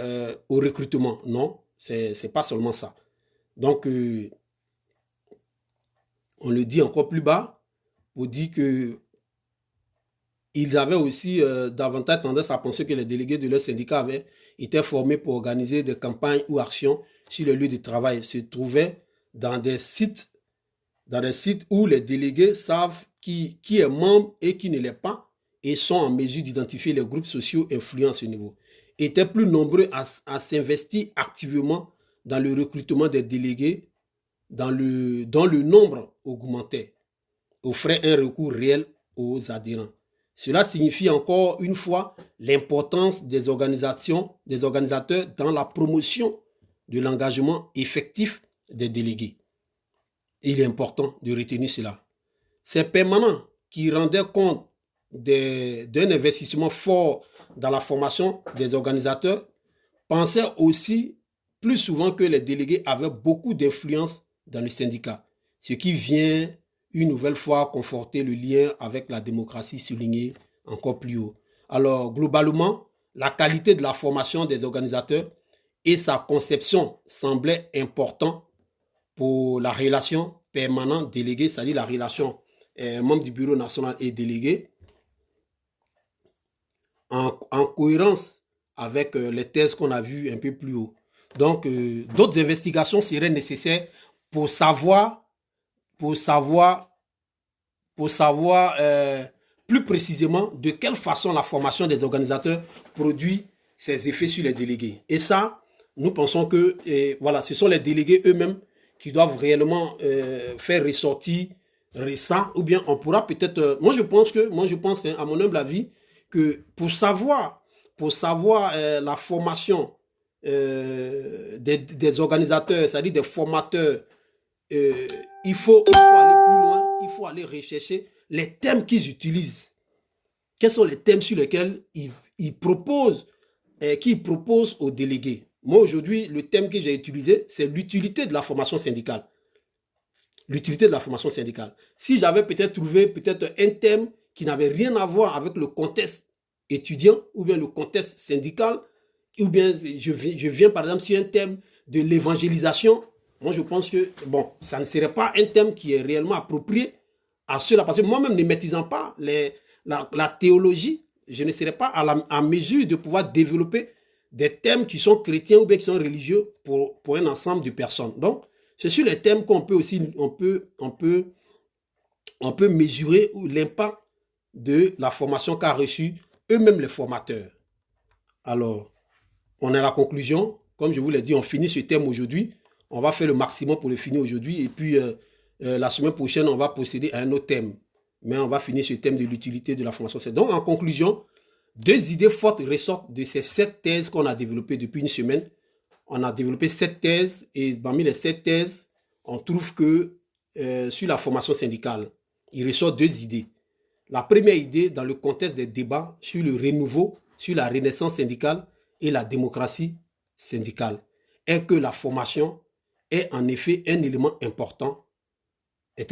recrutement. Non, c'est pas seulement ça. Donc, on le dit encore plus bas, on dit que ils avaient aussi davantage tendance à penser que les délégués de leur syndicat avaient été formés pour organiser des campagnes ou actions sur le lieu de travail, se trouvaient dans des sites où les délégués savent qui est membre et qui ne l'est pas et sont en mesure d'identifier les groupes sociaux influents à ce niveau. Étaient plus nombreux à s'investir activement dans le recrutement des délégués dont le nombre augmentait, offrait un recours réel aux adhérents. Cela signifie encore une fois l'importance des organisateurs dans la promotion de l'engagement effectif des délégués. Il est important de retenir cela. Ces permanents qui rendaient compte d'un investissement fort dans la formation des organisateurs pensaient aussi plus souvent que les délégués avaient beaucoup d'influence dans le syndicat, ce qui vient une nouvelle fois conforter le lien avec la démocratie souligné encore plus haut. Alors, globalement, la qualité de la formation des organisateurs et sa conception semblaient importants pour la relation permanent-délégué, c'est-à-dire la relation membre du bureau national et délégué, en cohérence avec les thèses qu'on a vues un peu plus haut. Donc, d'autres investigations seraient nécessaires pour savoir pour savoir plus précisément de quelle façon la formation des organisateurs produit ses effets sur les délégués. Et ça, nous pensons que voilà, ce sont les délégués eux-mêmes qui doivent réellement faire ressortir ça, ou bien on pourra peut-être... moi je pense, à mon humble avis, que pour savoir la formation des organisateurs, c'est-à-dire des formateurs, il faut aller plus loin, il faut aller rechercher les thèmes qu'ils utilisent. Quels sont les thèmes sur lesquels ils proposent aux délégués. Moi, aujourd'hui, le thème que j'ai utilisé, c'est l'utilité de la formation syndicale. L'utilité de la formation syndicale. Si j'avais peut-être trouvé un thème qui n'avait rien à voir avec le contexte étudiant ou bien le contexte syndical, ou bien je viens par exemple sur un thème de l'évangélisation, moi je pense que bon, ça ne serait pas un thème qui est réellement approprié à cela, parce que moi-même ne maîtrisant pas la théologie, je ne serais pas à mesure de pouvoir développer des thèmes qui sont chrétiens ou bien qui sont religieux pour un ensemble de personnes. Donc, c'est sur les thèmes qu'on peut aussi, on peut mesurer l'impact de la formation qu'a reçue eux-mêmes les formateurs. Alors, on est à la conclusion. Comme je vous l'ai dit, on finit ce thème aujourd'hui. On va faire le maximum pour le finir aujourd'hui. Et puis, la semaine prochaine, on va procéder à un autre thème. Mais on va finir ce thème de l'utilité de la formation. Donc, en conclusion, 2 idées fortes ressortent de ces 7 thèses qu'on a développées depuis une semaine. On a développé 7 thèses et parmi les 7 thèses, on trouve que sur la formation syndicale, il ressort 2 idées. La première idée, dans le contexte des débats sur le renouveau, sur la renaissance syndicale et la démocratie syndicale, est que la formation est en effet un élément important. La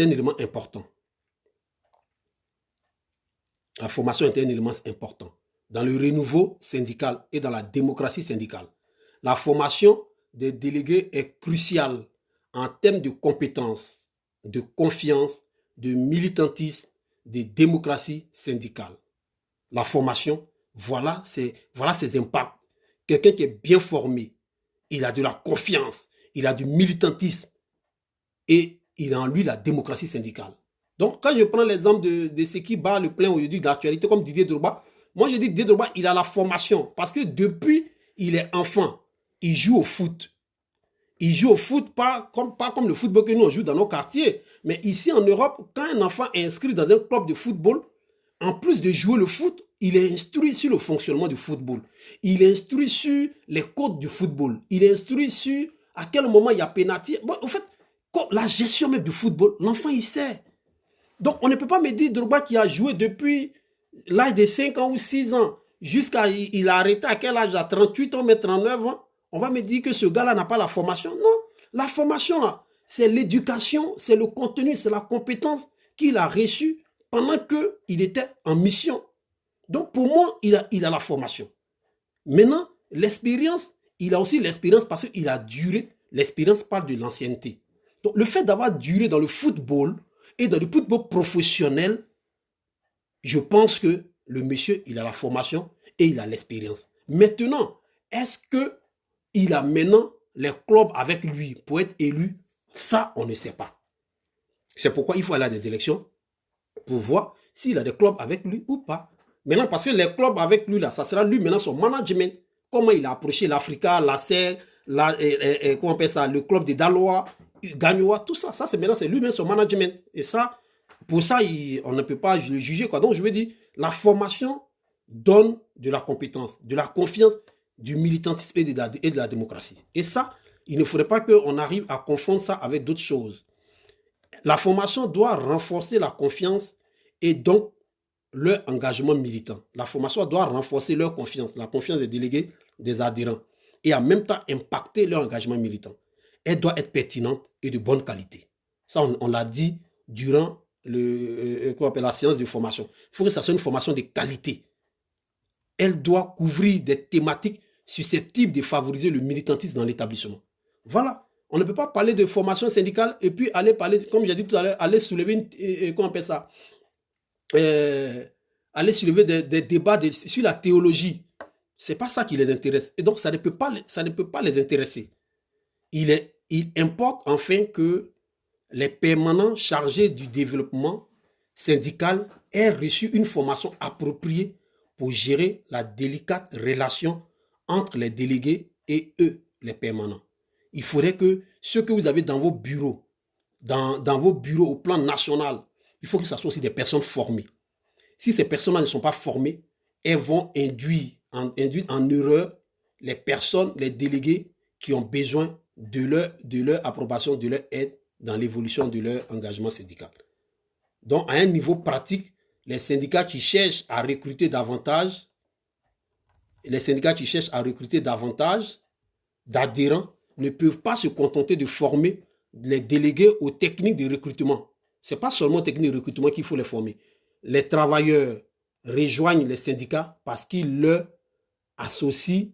formation est un élément important dans le renouveau syndical et dans la démocratie syndicale. La formation des délégués est cruciale en termes de compétences, de confiance, de militantisme, de démocratie syndicale. La formation, voilà ses impacts. Quelqu'un qui est bien formé, il a de la confiance, il a du militantisme et il a en lui la démocratie syndicale. Donc, quand je prends l'exemple de ce qui bat le plein aujourd'hui de l'actualité, comme Didier Drogba, moi je dis Didier Drogba, il a la formation parce que depuis il est enfant, il joue au foot. Il joue au foot pas comme le football que nous on joue dans nos quartiers. Mais ici en Europe, quand un enfant est inscrit dans un club de football, en plus de jouer le foot, il est instruit sur le fonctionnement du football. Il est instruit sur les codes du football. Il est instruit sur à quel moment il y a pénalty. Bon, en fait, la gestion même du football, l'enfant il sait. Donc on ne peut pas me dire Drogba qui a joué depuis l'âge de 5 ans ou 6 ans jusqu'à il a arrêté à quel âge? À 38 ans, mais 39 ans. On va me dire que ce gars-là n'a pas la formation. Non, la formation, là, c'est l'éducation, c'est le contenu, c'est la compétence qu'il a reçue pendant qu'il était en mission. Donc, pour moi, il a la formation. Maintenant, l'expérience, il a aussi l'expérience parce qu'il a duré. L'expérience parle de l'ancienneté. Donc, le fait d'avoir duré dans le football et dans le football professionnel, je pense que le monsieur, il a la formation et il a l'expérience. Maintenant, est-ce que il a maintenant les clubs avec lui pour être élu? Ça, on ne sait pas. C'est pourquoi il faut aller à des élections pour voir s'il a des clubs avec lui ou pas. Maintenant, parce que les clubs avec lui, là, ça sera lui maintenant son management. Comment il a approché l'Africa, la SER, comment on appelle ça, le club de Daloa, Gagnoa, tout ça. Ça, c'est maintenant, c'est lui-même son management. Et ça, pour ça, on ne peut pas le juger, quoi. Donc, je veux dire, la formation donne de la compétence, de la confiance, du militantisme et de la démocratie. Et ça, il ne faudrait pas qu'on arrive à confondre ça avec d'autres choses. La formation doit renforcer la confiance et donc leur engagement militant. La formation doit renforcer leur confiance, la confiance des délégués, des adhérents, et en même temps impacter leur engagement militant. Elle doit être pertinente et de bonne qualité. Ça, on l'a dit durant la séance de formation. Il faut que ça soit une formation de qualité. Elle doit couvrir des thématiques susceptibles de favoriser le militantisme dans l'établissement. Voilà. On ne peut pas parler de formation syndicale et puis aller parler, comme j'ai dit tout à l'heure, aller soulever comment on appelle ça, aller soulever des débats sur la théologie. C'est pas ça qui les intéresse. Et donc, ça ne peut pas les intéresser. Il importe enfin que les permanents chargés du développement syndicale ait reçu une formation appropriée pour gérer la délicate relation entre les délégués et eux, les permanents. Il faudrait que ce que vous avez dans vos bureaux, dans vos bureaux au plan national, il faut que ce soit aussi des personnes formées. Si ces personnes ne sont pas formées, elles vont induire en erreur les personnes, les délégués qui ont besoin de leur approbation, de leur aide dans l'évolution de leur engagement syndical. Donc, à un niveau pratique, les syndicats qui cherchent à recruter davantage, d'adhérents ne peuvent pas se contenter de former les délégués aux techniques de recrutement. Ce n'est pas seulement aux techniques de recrutement qu'il faut les former. Les travailleurs rejoignent les syndicats parce qu'ils leur associent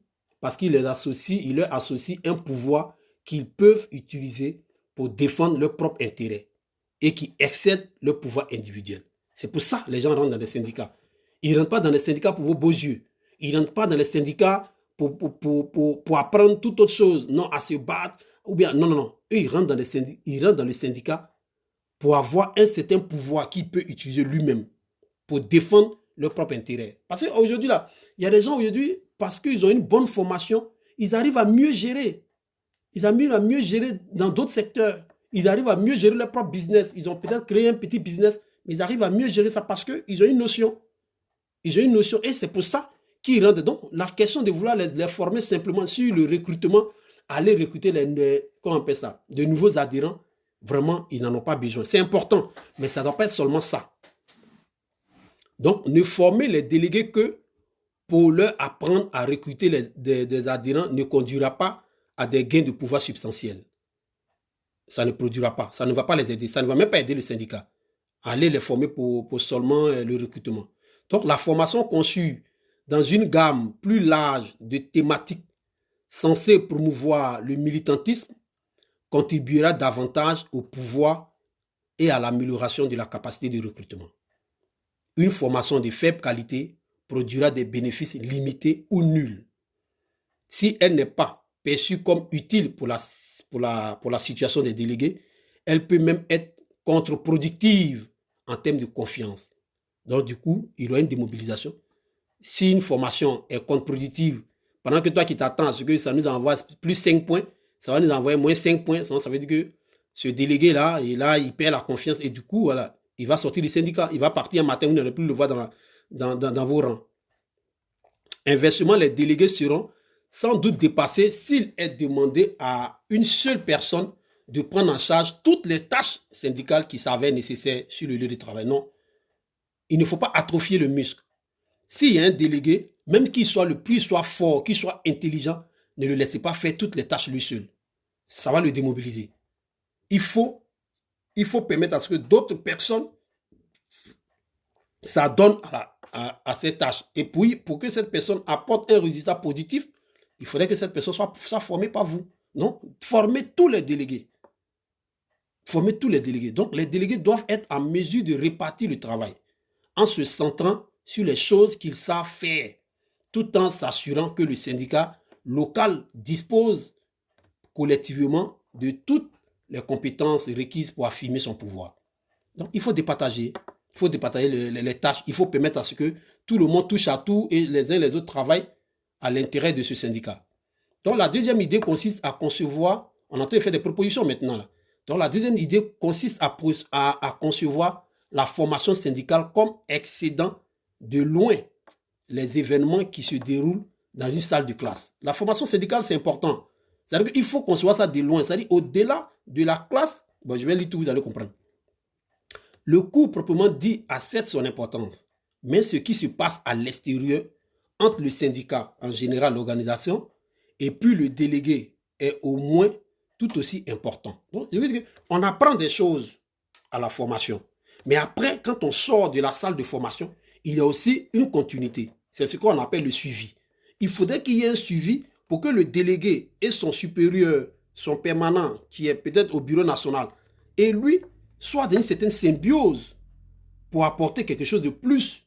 un pouvoir qu'ils peuvent utiliser pour défendre leur propre intérêt et qui excède leur pouvoir individuel. C'est pour ça que les gens rentrent dans les syndicats. Ils ne rentrent pas dans les syndicats pour vos beaux yeux. Ils ne rentrent pas dans les syndicats pour apprendre toute autre chose, non, à se battre, ou bien, non. Eux, ils rentrent dans le syndicat pour avoir un certain pouvoir qu'il peut utiliser lui-même pour défendre leur propre intérêt. Parce qu'aujourd'hui, là, il y a des gens aujourd'hui, parce qu'ils ont une bonne formation, ils arrivent à mieux gérer. Ils arrivent à mieux gérer dans d'autres secteurs. Ils arrivent à mieux gérer leur propre business. Ils ont peut-être créé un petit business, mais ils arrivent à mieux gérer ça parce qu'ils ont une notion. Ils ont une notion et c'est pour ça qu'ils rentrent. Donc, la question de vouloir les former simplement sur le recrutement, aller recruter comment on appelle ça, de nouveaux adhérents, vraiment, ils n'en ont pas besoin. C'est important, mais ça ne doit pas être seulement ça. Donc, ne former les délégués que pour leur apprendre à recruter des adhérents ne conduira pas à des gains de pouvoir substantiels. Ça ne produira pas, ça ne va pas les aider, ça ne va même pas aider le syndicat. Aller les former pour seulement le recrutement. Donc, la formation conçue dans une gamme plus large de thématiques censées promouvoir le militantisme contribuera davantage au pouvoir et à l'amélioration de la capacité de recrutement. Une formation de faible qualité produira des bénéfices limités ou nuls. Si elle n'est pas perçue comme utile pour la situation des délégués, elle peut même être contre-productive en termes de confiance. Donc, du coup, il y aura une démobilisation. Si une formation est contre-productive, pendant que toi qui t'attends à ce que ça nous envoie plus 5 points, ça va nous envoyer moins 5 points, ça veut dire que ce délégué-là, il perd la confiance et du coup, voilà, il va sortir du syndicat, il va partir un matin, vous n'allez plus le voir dans vos rangs. Inversement, les délégués seront sans doute dépassés s'il est demandé à une seule personne de prendre en charge toutes les tâches syndicales qui s'avèrent nécessaires sur le lieu de travail. Non, il ne faut pas atrophier le muscle. S'il y a un délégué, même qu'il soit soit fort, qu'il soit intelligent, ne le laissez pas faire toutes les tâches lui seul. Ça va le démobiliser. Il faut permettre à ce que d'autres personnes s'adonnent à ces tâches. Et puis, pour que cette personne apporte un résultat positif, il faudrait que cette personne soit formée par vous. Non? Formez tous les délégués. Formez tous les délégués. Donc, les délégués doivent être en mesure de répartir le travail en se centrant sur les choses qu'ils savent faire, tout en s'assurant que le syndicat local dispose collectivement de toutes les compétences requises pour affirmer son pouvoir. Donc, il faut départager. Il faut départager les tâches. Il faut permettre à ce que tout le monde touche à tout et les uns et les autres travaillent à l'intérêt de ce syndicat. Donc, la deuxième idée consiste à concevoir, on est en train de faire des propositions maintenant là. Donc, la deuxième idée consiste à concevoir la formation syndicale comme excédant de loin les événements qui se déroulent dans une salle de classe. La formation syndicale, c'est important. C'est-à-dire qu'il faut concevoir ça de loin. C'est-à-dire au-delà de la classe, bon, je vais lire tout, vous allez comprendre. Le cours proprement dit a certes son importance, mais ce qui se passe à l'extérieur, entre le syndicat, en général l'organisation, et puis le délégué est au moins tout aussi important. Donc, je veux dire qu'on apprend des choses à la formation. Mais après, quand on sort de la salle de formation, il y a aussi une continuité. C'est ce qu'on appelle le suivi. Il faudrait qu'il y ait un suivi pour que le délégué et son supérieur, son permanent, qui est peut-être au bureau national, et lui, soient dans une certaine symbiose pour apporter quelque chose de plus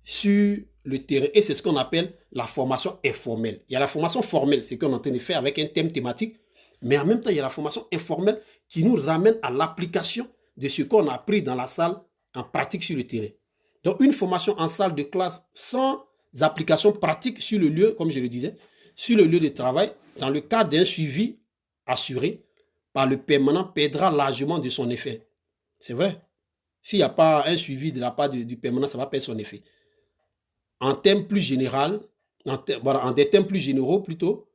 sur le terrain. Et c'est ce qu'on appelle la formation informelle. Il y a la formation formelle, c'est ce qu'on est en train de faire avec un thème thématique, mais en même temps, il y a la formation informelle qui nous ramène à l'application de ce qu'on a appris dans la salle en pratique sur le terrain. Donc, une formation en salle de classe sans application pratique sur le lieu, comme je le disais, sur le lieu de travail, dans le cadre d'un suivi assuré par le permanent, perdra largement de son effet. C'est vrai. S'il n'y a pas un suivi de la part du permanent, ça va perdre son effet. En termes plus généraux, en des termes plus généraux plutôt,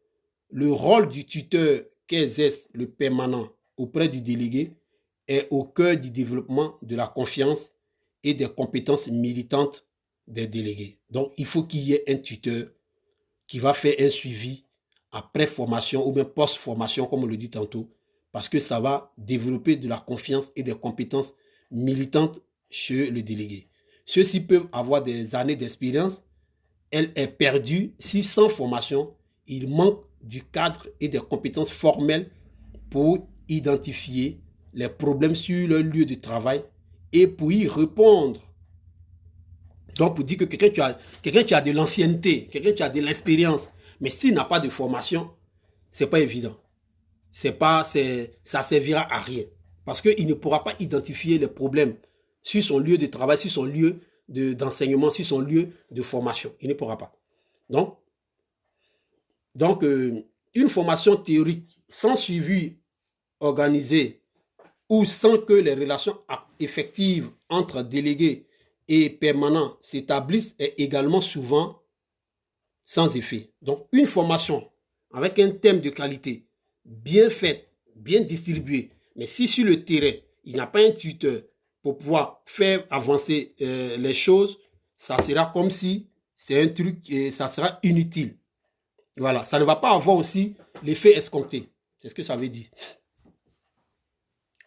le rôle du tuteur qu'exerce le permanent auprès du délégué est au cœur du développement de la confiance et des compétences militantes des délégués. Donc, il faut qu'il y ait un tuteur qui va faire un suivi après formation ou bien post-formation, comme on le dit tantôt, parce que ça va développer de la confiance et des compétences militantes chez le délégué. Ceux-ci peuvent avoir des années d'expérience. Elle est perdue si sans formation, il manque du cadre et des compétences formelles pour identifier les problèmes sur leur lieu de travail et pour y répondre. Donc, pour dire que quelqu'un qui a de l'ancienneté, quelqu'un qui a de l'expérience, mais s'il n'a pas de formation, c'est pas évident. Ça servira à rien. Parce qu'il ne pourra pas identifier les problèmes sur son lieu de travail, sur son lieu d'enseignement, sur son lieu de formation. Il ne pourra pas. Donc, une formation théorique sans suivi organisé ou sans que les relations effectives entre délégués et permanents s'établissent est également souvent sans effet. Donc, une formation avec un thème de qualité bien faite, bien distribuée, mais si sur le terrain, il n'y a pas un tuteur pour pouvoir faire avancer les choses, ça sera comme si c'est un truc et ça sera inutile. Voilà, ça ne va pas avoir aussi l'effet escompté. C'est ce que ça veut dire.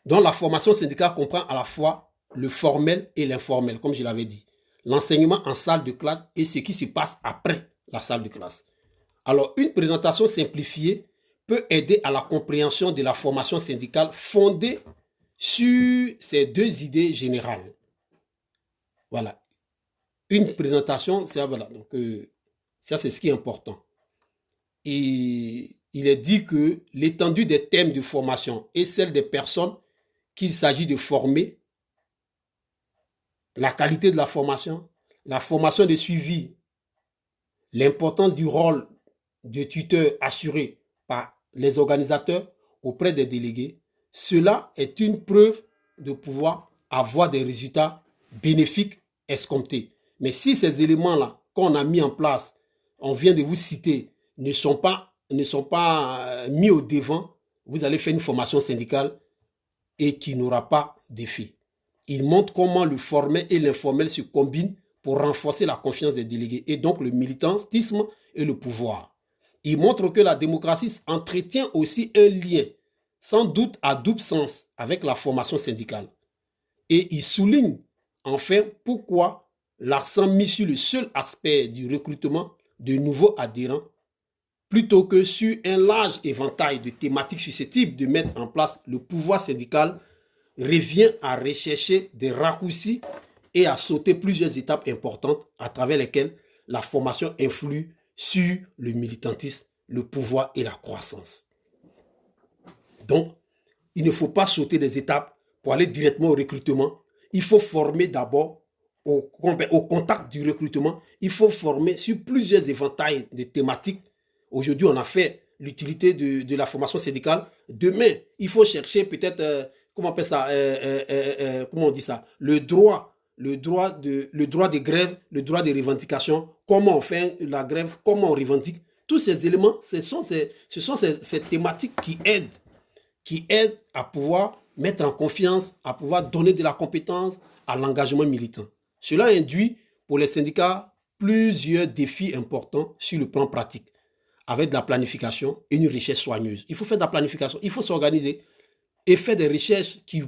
Donc la formation syndicale comprend à la fois le formel et l'informel, comme je l'avais dit. L'enseignement en salle de classe et ce qui se passe après la salle de classe. Alors, une présentation simplifiée peut aider à la compréhension de la formation syndicale fondée sur ces deux idées générales. Voilà. Une présentation, c'est voilà. Donc, ça, c'est ce qui est important. Et il est dit que l'étendue des thèmes de formation et celle des personnes qu'il s'agit de former, la qualité de la formation de suivi, l'importance du rôle de tuteur assuré par les organisateurs auprès des délégués, cela est une preuve de pouvoir avoir des résultats bénéfiques escomptés. Mais si ces éléments-là qu'on a mis en place, on vient de vous citer, ne sont pas mis au devant, vous allez faire une formation syndicale et qui n'aura pas d'effet. Il montre comment le formel et l'informel se combinent pour renforcer la confiance des délégués et donc le militantisme et le pouvoir. Il montre que la démocratie entretient aussi un lien, sans doute à double sens, avec la formation syndicale. Et il souligne enfin pourquoi l'accent mis sur le seul aspect du recrutement de nouveaux adhérents plutôt que sur un large éventail de thématiques susceptibles de mettre en place le pouvoir syndical revient à rechercher des raccourcis et à sauter plusieurs étapes importantes à travers lesquelles la formation influe sur le militantisme, le pouvoir et la croissance. Donc, il ne faut pas sauter des étapes pour aller directement au recrutement. Il faut former d'abord au contact du recrutement. Il faut former sur plusieurs éventails de thématiques. Aujourd'hui, on a fait l'utilité de la formation syndicale. Demain, il faut chercher peut-être, comment on appelle ça, comment on dit ça, le droit de grève, le droit de revendication, comment on fait la grève, comment on revendique. Tous ces éléments, ce sont ces thématiques qui aident à pouvoir mettre en confiance, à pouvoir donner de la compétence à l'engagement militant. Cela induit pour les syndicats plusieurs défis importants sur le plan pratique, avec de la planification et une recherche soigneuse. Il faut faire de la planification, il faut s'organiser et faire des recherches qui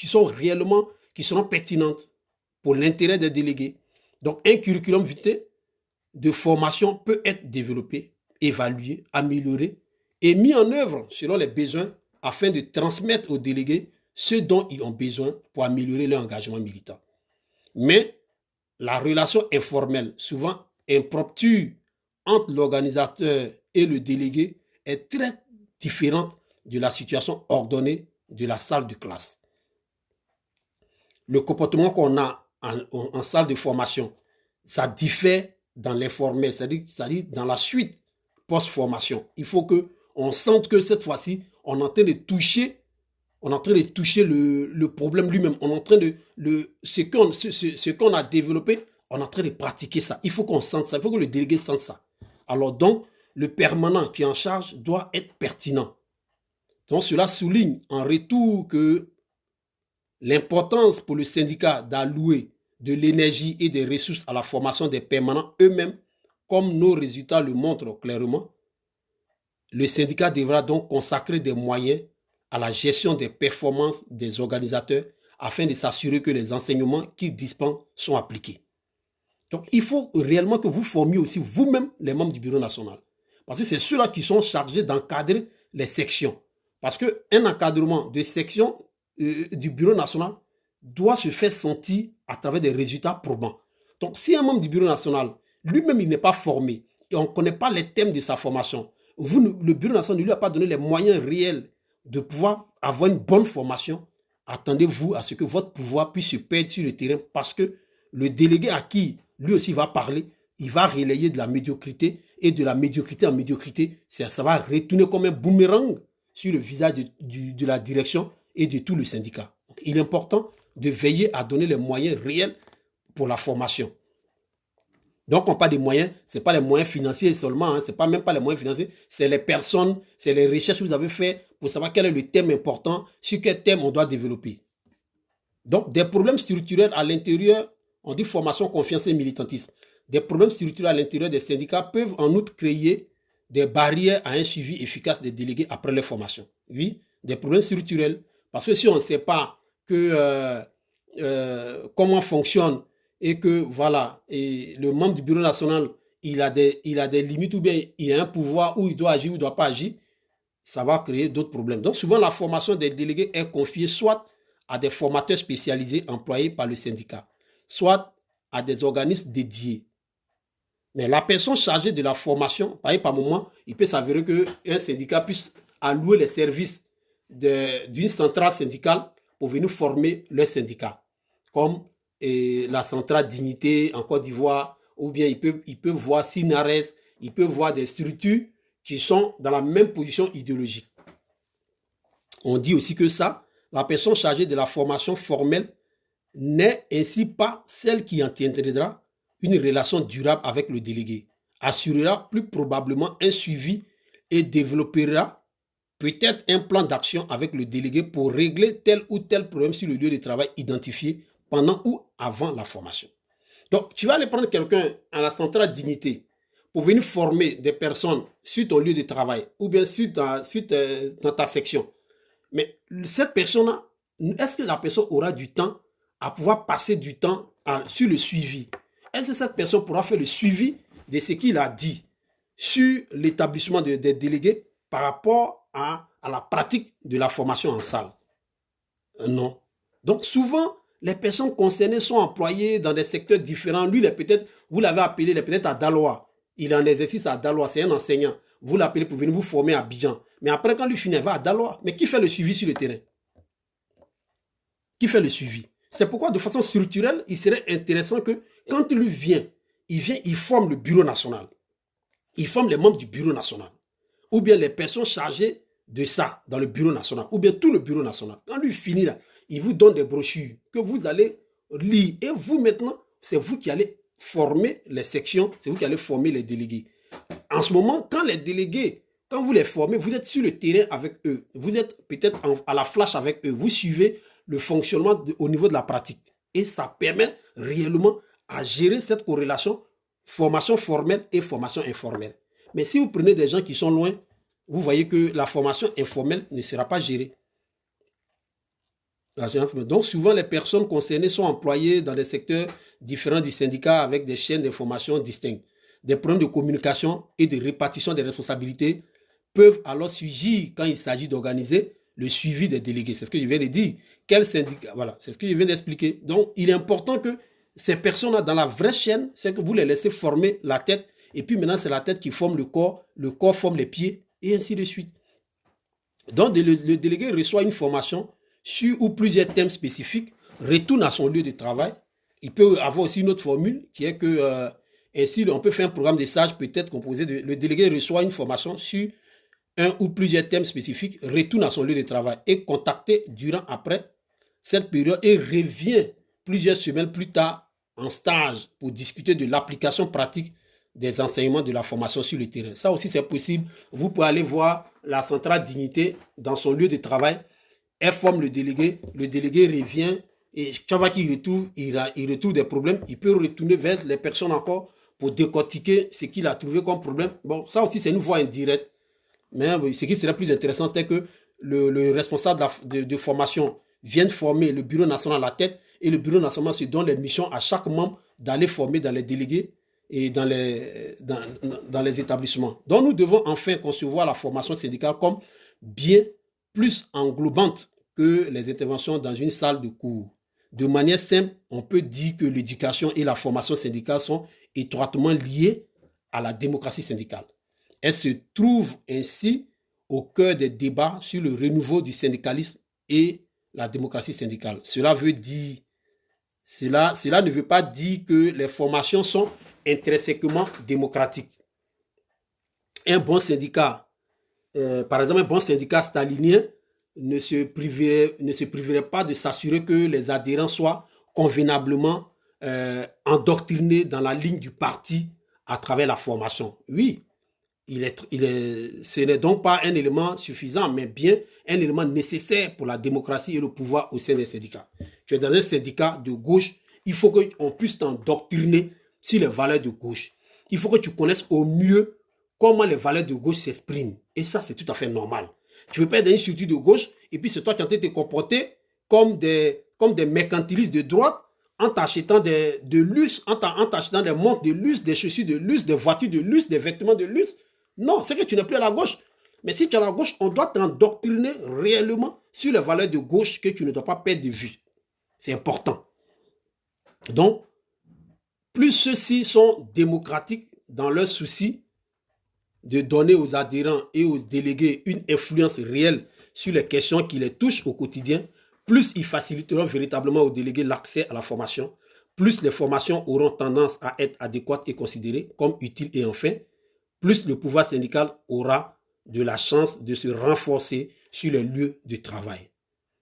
seront pertinentes pour l'intérêt des délégués. Donc, un curriculum vitae de formation peut être développé, évalué, amélioré et mis en œuvre selon les besoins afin de transmettre aux délégués ce dont ils ont besoin pour améliorer leur engagement militant. Mais la relation informelle, souvent impromptue, entre l'organisateur et le délégué est très différente de la situation ordonnée de la salle de classe. le comportement qu'on a en salle de formation, ça diffère dans l'informel, c'est-à-dire dans la suite post-formation. Il faut qu'on sente que cette fois-ci, on est en train de toucher le problème lui-même. On est en train de ce qu'on a développé, on est en train de pratiquer ça. Il faut qu'on sente ça, il faut que le délégué sente ça. Alors donc, le permanent qui est en charge doit être pertinent. Donc cela souligne en retour que l'importance pour le syndicat d'allouer de l'énergie et des ressources à la formation des permanents eux-mêmes, comme nos résultats le montrent clairement. Le syndicat devra donc consacrer des moyens à la gestion des performances des organisateurs afin de s'assurer que les enseignements qu'ils dispensent sont appliqués. Donc, il faut réellement que vous formiez aussi vous-même les membres du bureau national. Parce que c'est ceux-là qui sont chargés d'encadrer les sections. Parce qu'un encadrement de section du bureau national doit se faire sentir à travers des résultats probants. Donc, si un membre du bureau national, lui-même, il n'est pas formé et on ne connaît pas les thèmes de sa formation, le bureau national ne lui a pas donné les moyens réels de pouvoir avoir une bonne formation, attendez-vous à ce que votre pouvoir puisse se perdre sur le terrain parce que le délégué à qui lui aussi va parler, il va relayer de la médiocrité et de la médiocrité en médiocrité, ça va retourner comme un boomerang sur le visage de la direction et de tout le syndicat. Donc, il est important de veiller à donner les moyens réels pour la formation. Donc, on parle des moyens, ce n'est pas les moyens financiers seulement, ce n'est pas même pas les moyens financiers, c'est les personnes, c'est les recherches que vous avez faites pour savoir quel est le thème important, sur quel thème on doit développer. Donc, des problèmes structurels à l'intérieur, on dit formation, confiance et militantisme. Des problèmes structurels à l'intérieur des syndicats peuvent en outre créer des barrières à un suivi efficace des délégués après leur formation. Oui, des problèmes structurels. Parce que si on ne sait pas comment fonctionne et que voilà, et le membre du bureau national, il a des limites ou bien il a un pouvoir où il doit agir ou il ne doit pas agir, ça va créer d'autres problèmes. Donc souvent la formation des délégués est confiée soit à des formateurs spécialisés employés par le syndicat, soit à des organismes dédiés. Mais la personne chargée de la formation, par moment, il peut s'avérer qu'un syndicat puisse allouer les services d'une centrale syndicale pour venir former le syndicat, comme la centrale Dignité en Côte d'Ivoire, ou bien il peut voir Sinares, il peut voir des structures qui sont dans la même position idéologique. On dit aussi que la personne chargée de la formation formelle n'est ainsi pas celle qui entretiendra une relation durable avec le délégué, assurera plus probablement un suivi et développera peut-être un plan d'action avec le délégué pour régler tel ou tel problème sur le lieu de travail identifié pendant ou avant la formation. Donc, tu vas aller prendre quelqu'un à la centrale Dignité pour venir former des personnes sur ton lieu de travail ou bien dans ta section. Mais cette personne-là, est-ce que la personne aura du temps à pouvoir passer du temps sur le suivi? Est-ce que cette personne pourra faire le suivi de ce qu'il a dit sur l'établissement des délégués par rapport à la pratique de la formation en salle? Non. Donc souvent, les personnes concernées sont employées dans des secteurs différents. Lui, vous l'avez appelé, il est peut-être à Daloa. Il est en exercice à Daloa, c'est un enseignant. Vous l'appelez pour venir vous former à Abidjan. Mais après, quand lui finit, il va à Daloa. Mais qui fait le suivi sur le terrain? Qui fait le suivi? C'est pourquoi, de façon structurelle, il serait intéressant que quand lui vient, il forme le bureau national. Il forme les membres du bureau national. Ou bien les personnes chargées de ça dans le bureau national. Ou bien tout le bureau national. Quand lui finit là, il vous donne des brochures que vous allez lire. Et vous maintenant, c'est vous qui allez former les sections, c'est vous qui allez former les délégués. En ce moment, quand les délégués, quand vous les formez, vous êtes sur le terrain avec eux. Vous êtes peut-être à la flash avec eux. Vous suivez le fonctionnement au niveau de la pratique. Et ça permet réellement à gérer cette corrélation formation formelle et formation informelle. Mais si vous prenez des gens qui sont loin, vous voyez que la formation informelle ne sera pas gérée. Donc souvent les personnes concernées sont employées dans des secteurs différents du syndicat avec des chaînes d'information distinctes. Des problèmes de communication et de répartition des responsabilités peuvent alors surgir quand il s'agit d'organiser le suivi des délégués. C'est ce que je viens de dire. Quel syndicat? Voilà, c'est ce que je viens d'expliquer. Donc il est important que ces personnes-là dans la vraie chaîne, c'est que vous les laissez former la tête et puis maintenant c'est la tête qui forme le corps forme les pieds et ainsi de suite. Donc le délégué reçoit une formation sur ou plusieurs thèmes spécifiques retourne à son lieu de travail. Il peut avoir aussi une autre formule qui est que ainsi on peut faire un programme de stage peut-être composé de le délégué reçoit une formation sur un ou plusieurs thèmes spécifiques, retourne à son lieu de travail et contacté durant après cette période et revient plusieurs semaines plus tard en stage pour discuter de l'application pratique des enseignements de la formation sur le terrain. Ça aussi, c'est possible. Vous pouvez aller voir la centrale Dignité dans son lieu de travail. Elle forme le délégué revient et chaque fois qu'il retrouve, il retrouve des problèmes. Il peut retourner vers les personnes encore pour décortiquer ce qu'il a trouvé comme problème. Bon, ça aussi, c'est une voie indirecte. Mais ce qui serait plus intéressant, c'est que le responsable de formation vienne former le bureau national à la tête et le bureau national se donne les missions à chaque membre d'aller former dans les délégués et dans les établissements. Donc nous devons enfin concevoir la formation syndicale comme bien plus englobante que les interventions dans une salle de cours. De manière simple, on peut dire que l'éducation et la formation syndicale sont étroitement liées à la démocratie syndicale. Elle se trouve ainsi au cœur des débats sur le renouveau du syndicalisme et la démocratie syndicale. Cela ne veut pas dire que les formations sont intrinsèquement démocratiques. Un bon syndicat, par exemple un bon syndicat stalinien, ne se priverait pas de s'assurer que les adhérents soient convenablement endoctrinés dans la ligne du parti à travers la formation. Oui, ce n'est donc pas un élément suffisant, mais bien un élément nécessaire pour la démocratie et le pouvoir au sein des syndicats. Tu es dans un syndicat de gauche, il faut qu'on puisse t'endoctriner sur les valeurs de gauche. Il faut que tu connaisses au mieux comment les valeurs de gauche s'expriment. Et ça, c'est tout à fait normal. Tu ne peux pas être dans une structure de gauche et puis c'est toi qui es en train de te comporter comme des mercantilistes de droite en t'achetant de luxe, en t'achetant des montres de luxe, des chaussures de luxe, des voitures de luxe, des vêtements de luxe. Non, c'est que tu n'es plus à la gauche. Mais si tu es à la gauche, on doit t'endoctriner réellement sur les valeurs de gauche que tu ne dois pas perdre de vue. C'est important. Donc, plus ceux-ci sont démocratiques dans leur souci de donner aux adhérents et aux délégués une influence réelle sur les questions qui les touchent au quotidien, plus ils faciliteront véritablement aux délégués l'accès à la formation, plus les formations auront tendance à être adéquates et considérées comme utiles et enfin, plus le pouvoir syndical aura de la chance de se renforcer sur les lieux de travail.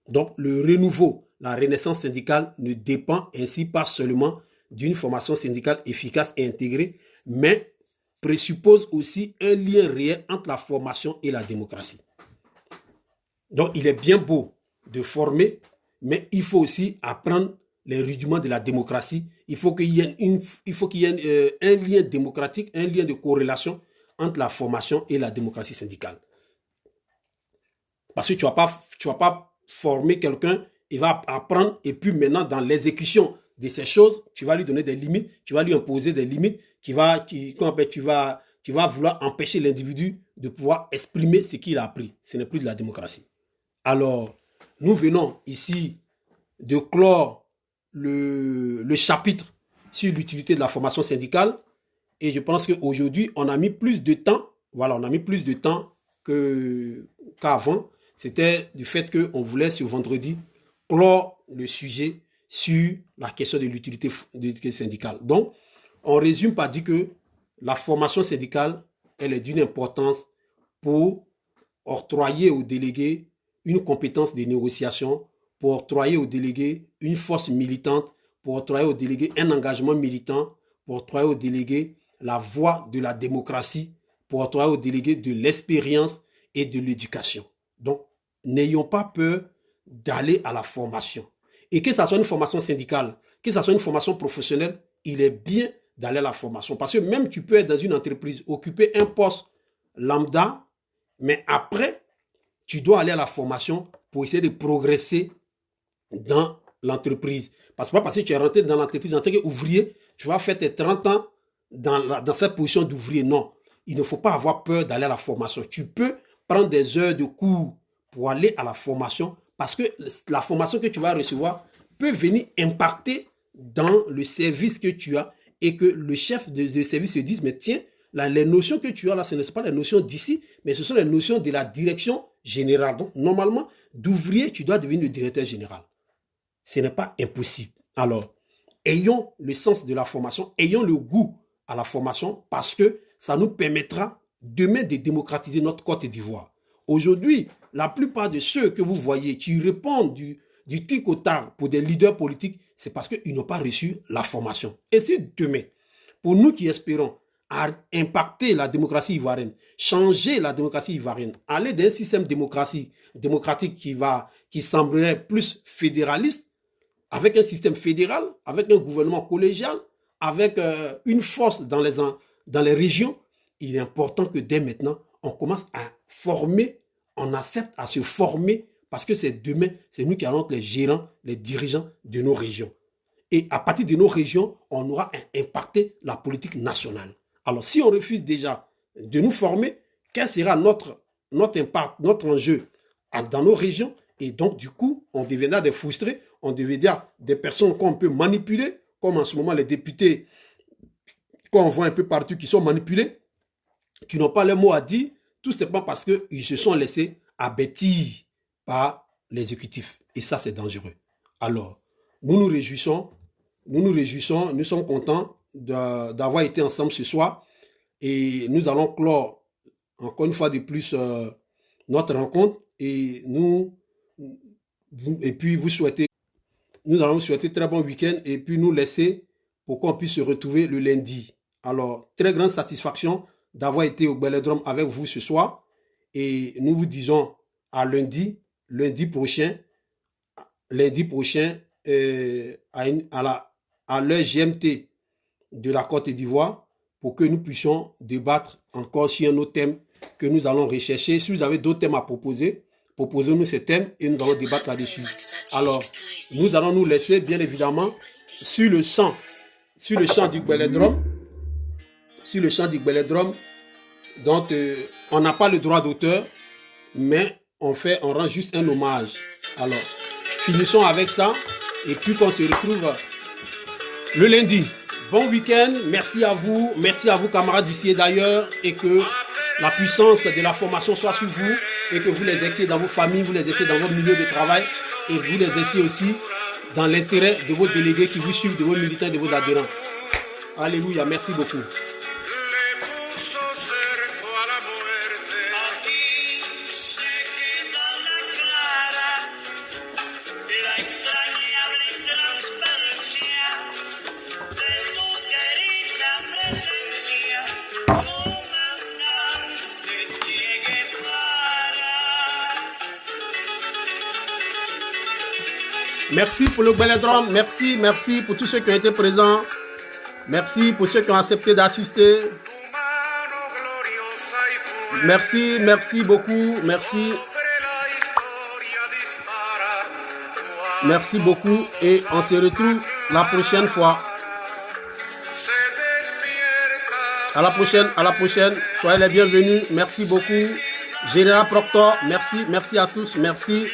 Donc, le renouveau, la renaissance syndicale ne dépend ainsi pas seulement d'une formation syndicale efficace et intégrée, mais présuppose aussi un lien réel entre la formation et la démocratie. Donc, il est bien beau de former, mais il faut aussi apprendre les rudiments de la démocratie. Il faut qu'il y ait un lien démocratique, un lien de corrélation entre la formation et la démocratie syndicale. Parce que tu vas pas former quelqu'un, il va apprendre et puis maintenant dans l'exécution de ces choses, tu vas lui donner des limites, tu vas lui imposer des limites tu vas vouloir empêcher l'individu de pouvoir exprimer ce qu'il a appris. Ce n'est plus de la démocratie. Alors, nous venons ici de clore le chapitre sur l'utilité de la formation syndicale et je pense qu'aujourd'hui, on a mis plus de temps, qu'avant. C'était du fait qu'on voulait ce vendredi clore le sujet sur la question de l'utilité syndicale. Donc, on résume par dire que la formation syndicale, elle est d'une importance pour octroyer aux délégués une compétence de négociation, pour octroyer aux délégués une force militante, pour octroyer aux délégués un engagement militant, pour octroyer aux délégués la voie de la démocratie, pour octroyer aux délégués de l'expérience et de l'éducation. Donc, n'ayons pas peur d'aller à la formation. Et que ce soit une formation syndicale, que ce soit une formation professionnelle, il est bien d'aller à la formation. Parce que même tu peux être dans une entreprise, occuper un poste lambda, mais après, tu dois aller à la formation pour essayer de progresser dans l'entreprise. Parce que tu es rentré dans l'entreprise en tant qu'ouvrier, tu vas faire tes 30 ans dans cette position d'ouvrier. Non, il ne faut pas avoir peur d'aller à la formation. Tu peux prendre des heures de cours pour aller à la formation parce que la formation que tu vas recevoir peut venir impacter dans le service que tu as et que le chef de service se dise, mais tiens, les notions que tu as là, ce ne sont pas les notions d'ici, mais ce sont les notions de la direction générale. Donc, normalement, d'ouvrier, tu dois devenir le directeur général. ce n'est pas impossible. Alors, ayons le sens de la formation, ayons le goût à la formation parce que ça nous permettra demain de démocratiser notre Côte d'Ivoire. Aujourd'hui, la plupart de ceux que vous voyez qui répondent du tic au tac pour des leaders politiques, c'est parce qu'ils n'ont pas reçu la formation. Et c'est demain, pour nous qui espérons impacter la démocratie ivoirienne, changer la démocratie ivoirienne, aller d'un système démocratique qui semblerait plus fédéraliste, avec un système fédéral, avec un gouvernement collégial, avec une force dans les régions, il est important que dès maintenant, on commence à former, on accepte à se former, parce que c'est demain, c'est nous qui allons être les gérants, les dirigeants de nos régions. Et à partir de nos régions, on aura impacté la politique nationale. Alors, si on refuse déjà de nous former, quel sera notre impact, notre enjeu dans nos régions? Et donc, du coup, on deviendra des frustrés, on deviendra des personnes qu'on peut manipuler, comme en ce moment les députés qu'on voit un peu partout qui sont manipulés, qui n'ont pas le mot à dire, tout simplement parce qu'ils se sont laissés abêtir par l'exécutif. Et ça, c'est dangereux. Alors, nous nous réjouissons, nous sommes contents d'avoir été ensemble ce soir et nous allons clore encore une fois de plus notre rencontre et puis nous allons vous souhaiter très bon week-end et puis nous laisser pour qu'on puisse se retrouver le lundi. Alors, très grande satisfaction d'avoir été au Belledrome avec vous ce soir et nous vous disons à lundi prochain à l'heure GMT de la Côte d'Ivoire pour que nous puissions débattre encore sur un autre thème que nous allons rechercher. Si vous avez d'autres thèmes à proposer, proposez-nous ces thèmes et nous allons débattre là-dessus. Alors, nous allons nous laisser bien évidemment sur le chant du Belledrome. Sur le chant du Belledrome, donc on n'a pas le droit d'auteur, mais on rend juste un hommage. Alors, finissons avec ça et puis qu'on se retrouve le lundi. Bon week-end, merci à vous camarades d'ici et d'ailleurs et que la puissance de la formation soit sur vous et que vous les exerciez dans vos familles, vous les exerciez dans vos milieux de travail et vous les exerciez aussi dans l'intérêt de vos délégués qui vous suivent, de vos militants, de vos adhérents. Alléluia, merci beaucoup. Merci pour le Belledrome, merci pour tous ceux qui ont été présents, merci pour ceux qui ont accepté d'assister, merci beaucoup, merci beaucoup et on se retrouve la prochaine fois. À la prochaine, soyez les bienvenus, merci beaucoup. Général Proctor, merci à tous, merci.